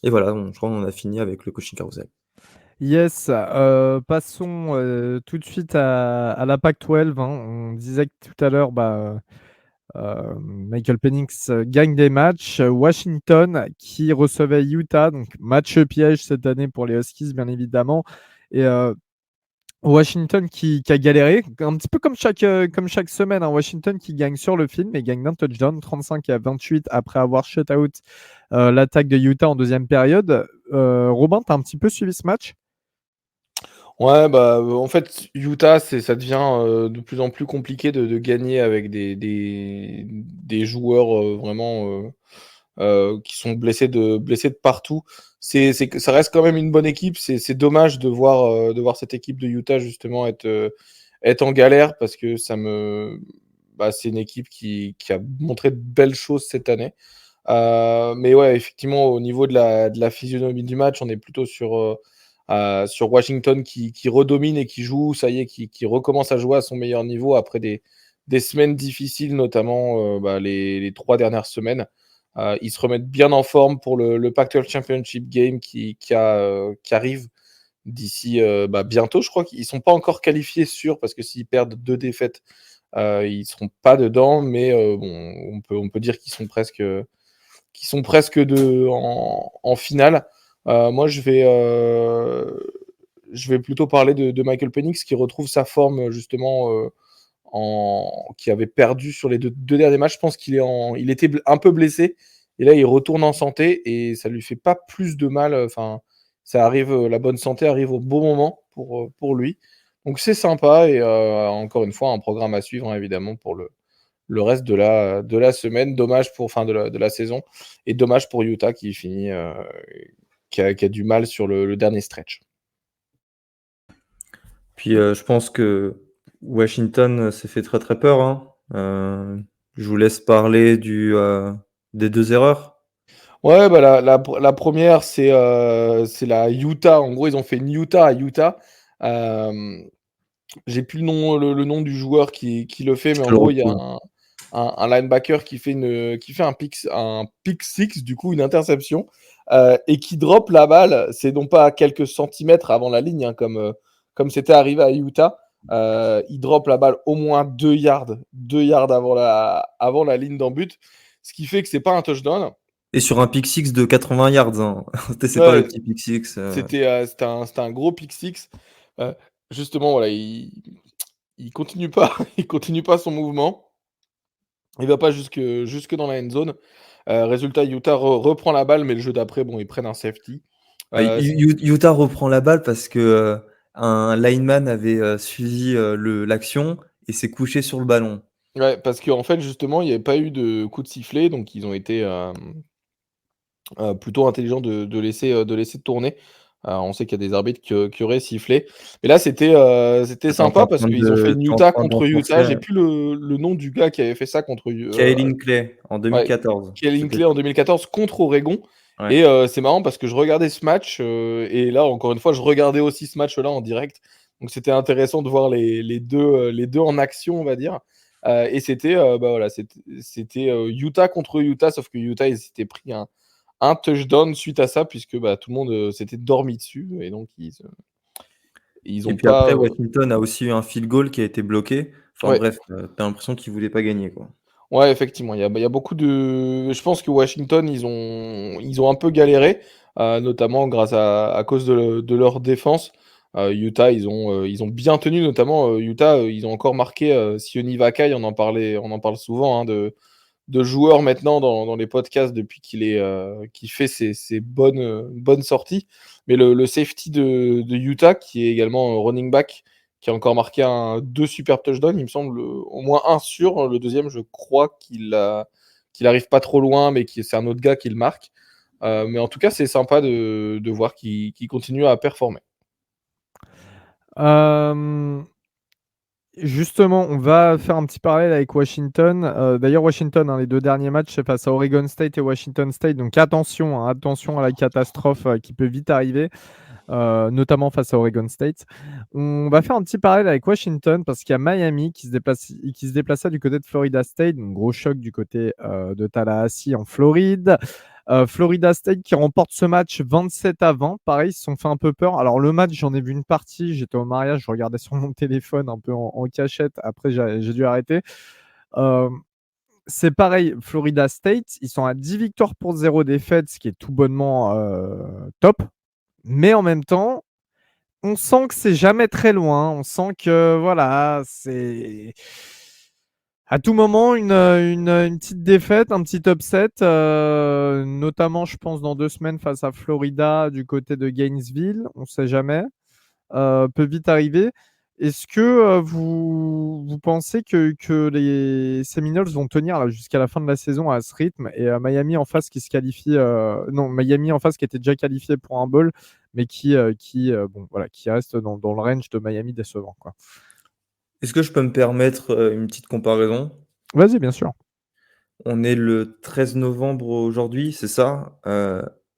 Et voilà, je crois qu'on a fini avec le coaching carousel. Yes, passons tout de suite à la Pac-12, hein. On disait que tout à l'heure, Michael Penix gagne des matchs. Washington qui recevait Utah, donc match piège cette année pour les Huskies, bien évidemment. Et Washington qui a galéré, un petit peu comme chaque semaine, hein. Washington qui gagne sur le fil, mais gagne d'un touchdown, 35-28, après avoir shut out l'attaque de Utah en deuxième période. Robin, tu as un petit peu suivi ce match? Ouais, bah, en fait, Utah, ça devient de plus en plus compliqué de gagner avec des joueurs vraiment qui sont blessés de partout. C'est que ça reste quand même une bonne équipe. C'est dommage de voir cette équipe de Utah justement être en galère parce que c'est une équipe qui a montré de belles choses cette année. Mais ouais, effectivement, au niveau de la physionomie du match, on est plutôt sur Washington qui redomine et qui joue, ça y est, qui recommence à jouer à son meilleur niveau après des semaines difficiles, notamment les 3 dernières semaines. Ils se remettent bien en forme pour le Pac-12 Championship Game qui arrive d'ici bientôt. Je crois qu'ils ne sont pas encore qualifiés sûrs parce que s'ils perdent 2 défaites, ils ne seront pas dedans. Mais bon, on peut dire qu'ils sont presque en finale. Moi, je vais plutôt parler de Michael Penix qui retrouve sa forme justement qui avait perdu sur les deux derniers matchs. Je pense il était un peu blessé et là il retourne en santé et ça lui fait pas plus de mal. Enfin, ça arrive, la bonne santé arrive au bon moment pour lui. Donc c'est sympa et encore une fois un programme à suivre hein, évidemment pour le reste de la semaine. Dommage pour fin de la saison et dommage pour Utah qui finit qui a du mal sur le dernier stretch. Puis je pense que Washington s'est fait très très peur, hein. Je vous laisse parler des 2 erreurs. Ouais, bah la première, c'est la Utah. En gros, ils ont fait une Utah à Utah. J'ai plus le nom du joueur qui le fait, Je mais te en le gros, il y a retrouve. un linebacker qui fait un pick six, du coup, une interception, et qui drop la balle. C'est non pas quelques centimètres avant la ligne, hein, comme c'était arrivé à Utah. Il drop la balle au moins 2 yards avant la ligne d'en but, ce qui fait que c'est pas un touchdown. Et sur un pick six de 80 yards, hein. C'est pas le Ouais, petit pick six. c'était un gros pick six. Justement, voilà, il continue pas, il continue pas son mouvement. Il va pas jusque dans la end zone. Résultat, Utah reprend la balle, mais le jeu d'après, bon, ils prennent un safety. Bah, Ce qui Utah reprend la balle parce que un lineman avait suivi l'action et s'est couché sur le ballon. Ouais, parce qu'en fait, justement, il y avait pas eu de coup de sifflet, donc ils ont été, plutôt intelligents de laisser tourner. On sait qu'il y a des arbitres qui auraient sifflé. Mais là, c'était Attends, sympa parce qu'ils ont fait une t'es en Utah train contre d'enfoncer Utah. J'ai plus le nom du gars qui avait fait ça contre Kaelin Clay en ouais, 2014. Kelly C'était Hinckley en 2014 contre Oregon. ouais. Et c'est marrant parce que je regardais ce match et là, encore une fois, je regardais aussi ce match-là en direct. Donc c'était intéressant de voir les deux en action, on va dire. Et c'était Utah contre Utah, sauf que Utah, ils s'étaient pris un touchdown suite à ça, puisque tout le monde s'était dormi dessus. Et donc, ils Et ont puis pas. après, Washington a aussi eu un field goal qui a été bloqué. Enfin Ouais, bref, t'as l'impression qu'ils voulaient pas gagner, quoi. ouais, effectivement, il y a beaucoup de. Je pense que Washington, ils ont un peu galéré, notamment grâce à cause de leur défense. Utah, ils ont bien tenu, notamment Utah, ils ont encore marqué Sione Vakai, on en parle souvent hein, de joueurs maintenant dans les podcasts depuis qu'il fait ses bonnes sorties. Mais le safety de Utah, qui est également running back, qui a encore marqué deux super touchdowns, il me semble, au moins un sûr. Le deuxième, je crois qu'il arrive pas trop loin, mais c'est un autre gars qui le marque. Mais en tout cas, c'est sympa de voir qu'il continue à performer. Euh, Justement, on va faire un petit parallèle avec Washington. D'ailleurs, Washington, hein, les 2 derniers matchs, c'est face à Oregon State et Washington State. Donc attention, hein, attention à la catastrophe qui peut vite arriver, notamment face à Oregon State. On va faire un petit parallèle avec Washington parce qu'il y a Miami qui se déplaça du côté de Florida State. Donc gros choc du côté de Tallahassee en Floride. Florida State qui remporte ce match 27-20. Pareil, ils se sont fait un peu peur. Alors, le match, j'en ai vu une partie. J'étais au mariage, je regardais sur mon téléphone un peu en cachette. Après, j'ai dû arrêter. Euh, c'est pareil, Florida State, ils sont à 10 victoires pour 0 défaites, ce qui est tout bonnement top. Mais en même temps, on sent que c'est jamais très loin. On sent que, voilà, c'est à tout moment, une petite défaite, un petit upset, notamment, je pense, dans 2 semaines face à Florida du côté de Gainesville. On ne sait jamais. peut vite arriver. Est-ce que vous pensez que les Seminoles vont tenir là, jusqu'à la fin de la saison à ce rythme et Miami en face qui se qualifie, non, Miami en face qui était déjà qualifié pour un bowl, mais qui bon, voilà, qui reste dans le range de Miami décevant, quoi. Est-ce que je peux me permettre une petite comparaison? Vas-y, bien sûr. On est le 13 novembre aujourd'hui, c'est ça?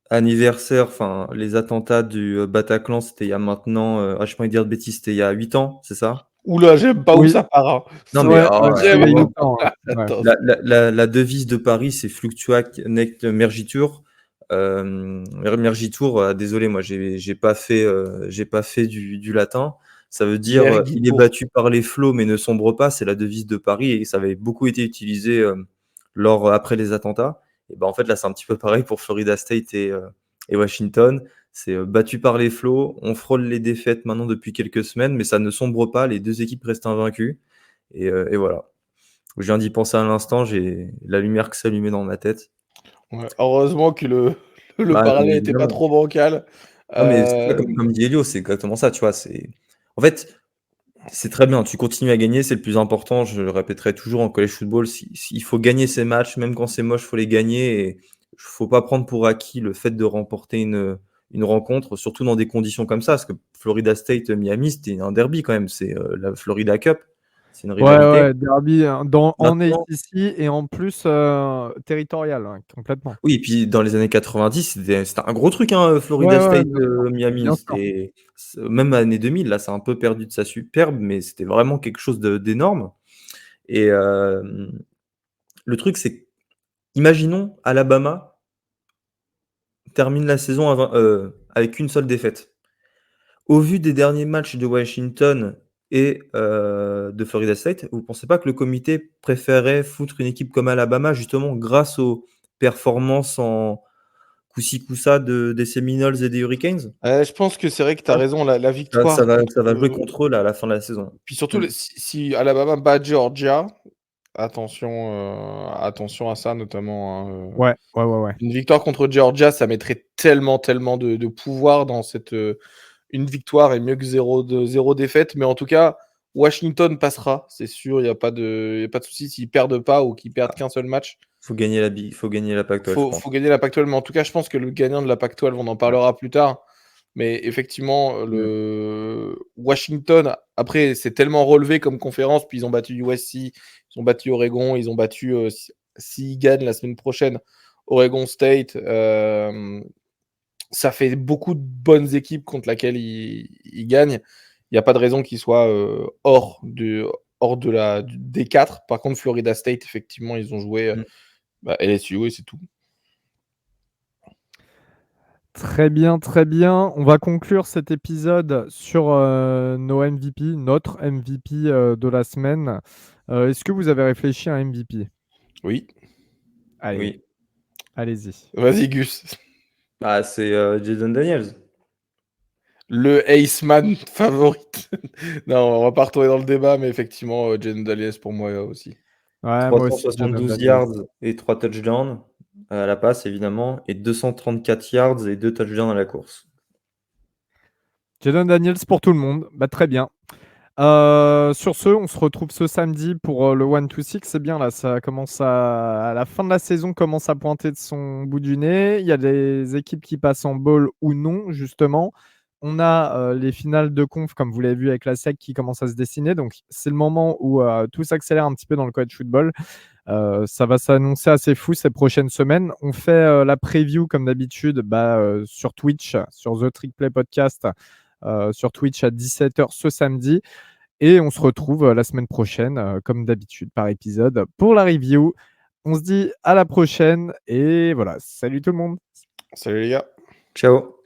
Anniversaire, enfin, les attentats du Bataclan, c'était il y a maintenant, j'ai pas envie de dire de bêtises, c'était il y a 8 ans, c'est ça? Oula, j'aime pas où Oui. ça part. Hein. Non, Ouais, mais ouais, c'est il y a 8 ans. Ouais. Attends. la devise de Paris, c'est Fluctuac nec mergitur. Mergitur, désolé, moi, j'ai pas fait du latin. Ça veut dire il est Merguito. battu par les flots, mais ne sombre pas. C'est la devise de Paris et ça avait beaucoup été utilisé après les attentats. Et ben, en fait, là, c'est un petit peu pareil pour Florida State et Washington. C'est battu par les flots. On frôle les défaites maintenant depuis quelques semaines, mais ça ne sombre pas. Les deux équipes restent invaincues. Et voilà. Je viens d'y penser à l'instant, j'ai la lumière qui s'allumait dans ma tête. Ouais, heureusement que le Bah, parallèle n'était pas évidemment. trop bancal. Non, mais c'est ça, comme dit Elio, c'est exactement ça, tu vois. En fait, c'est très bien. Tu continues à gagner, c'est le plus important. Je le répéterai toujours en college football. Il faut gagner ces matchs, même quand c'est moche, il faut les gagner. Et il faut pas prendre pour acquis le fait de remporter une rencontre, surtout dans des conditions comme ça. Parce que Florida State, Miami, c'était un derby quand même. C'est la Florida Cup. C'est une rivalité. Ouais, derby en Maintenant, ACC et en plus territorial, ouais, complètement. oui, et puis dans les années 90, c'était un gros truc, hein, Ouais, Florida ouais, State, bien sûr. Miami. Bien sûr. Même année 2000, là, c'est un peu perdu de sa superbe, mais c'était vraiment quelque chose d'énorme. Et le truc, c'est, imaginons Alabama termine la saison avec une seule défaite. Au vu des derniers matchs de Washington et de Florida State, vous ne pensez pas que le comité préférait foutre une équipe comme Alabama, justement grâce aux performances en coup-ci, coup-ça des Seminoles et des Hurricanes? Je pense que c'est vrai que tu as Ouais. raison, la Ça victoire ça va jouer contre, contre eux là, à la fin de la saison. puis surtout Mmh. si Alabama bat Georgia, attention à ça notamment, hein, Ouais, ouais, ouais, ouais. une victoire contre Georgia, ça mettrait tellement de pouvoir dans cette, une victoire est mieux que 0 défaite, mais en tout cas, Washington passera, c'est sûr, il y a pas de souci s'ils perdent pas ou qu'ils perdent qu'un seul match. Faut gagner la Pac-12, je pense. Faut gagner la Pac-12, mais en tout cas, je pense que le gagnant de la Pac-12, on en Ouais. parlera plus tard, mais effectivement, Mmh. le Washington, après, c'est tellement relevé comme conférence, puis ils ont battu USC, ils ont battu Oregon, ils ont battu, s'ils gagnent la semaine prochaine, Oregon State, ça fait beaucoup de bonnes équipes contre laquelle ils gagnent. Il n'y a pas de raison qu'ils soient hors des 4. Par contre, Florida State, effectivement, ils ont joué Mmh. LSU et c'est tout. Très bien, très bien. On va conclure cet épisode sur nos MVP, notre MVP de la semaine. Est-ce que vous avez réfléchi à un MVP? Oui. Allez, Oui. allez-y. Vas-y, Gus. Ah, c'est Jaden Daniels. Le Aceman favorite. Non, on va pas retourner dans le débat, mais effectivement, Jaden Daniels pour moi aussi. Ouais, moi aussi, Jaden 372 Daniels. yards et 3 touchdowns à la passe, évidemment, et 234 yards et 2 touchdowns à la course. Jaden Daniels pour tout le monde. Bah, très bien. Sur ce, on se retrouve ce samedi pour le 1-2-6. C'est bien là, ça commence à la fin de la saison commence à pointer de son bout du nez. Il y a des équipes qui passent en bowl ou non, justement. On a les finales de conf, comme vous l'avez vu avec la SEC, qui commencent à se dessiner. Donc, c'est le moment où tout s'accélère un petit peu dans le college football. Ça va s'annoncer assez fou ces prochaines semaines. On fait la preview, comme d'habitude, sur Twitch, sur The Trick Play Podcast, sur Twitch à 17h ce samedi. Et on se retrouve la semaine prochaine, comme d'habitude, par épisode, pour la review. On se dit à la prochaine. Et voilà, salut tout le monde. Salut les gars. Ciao.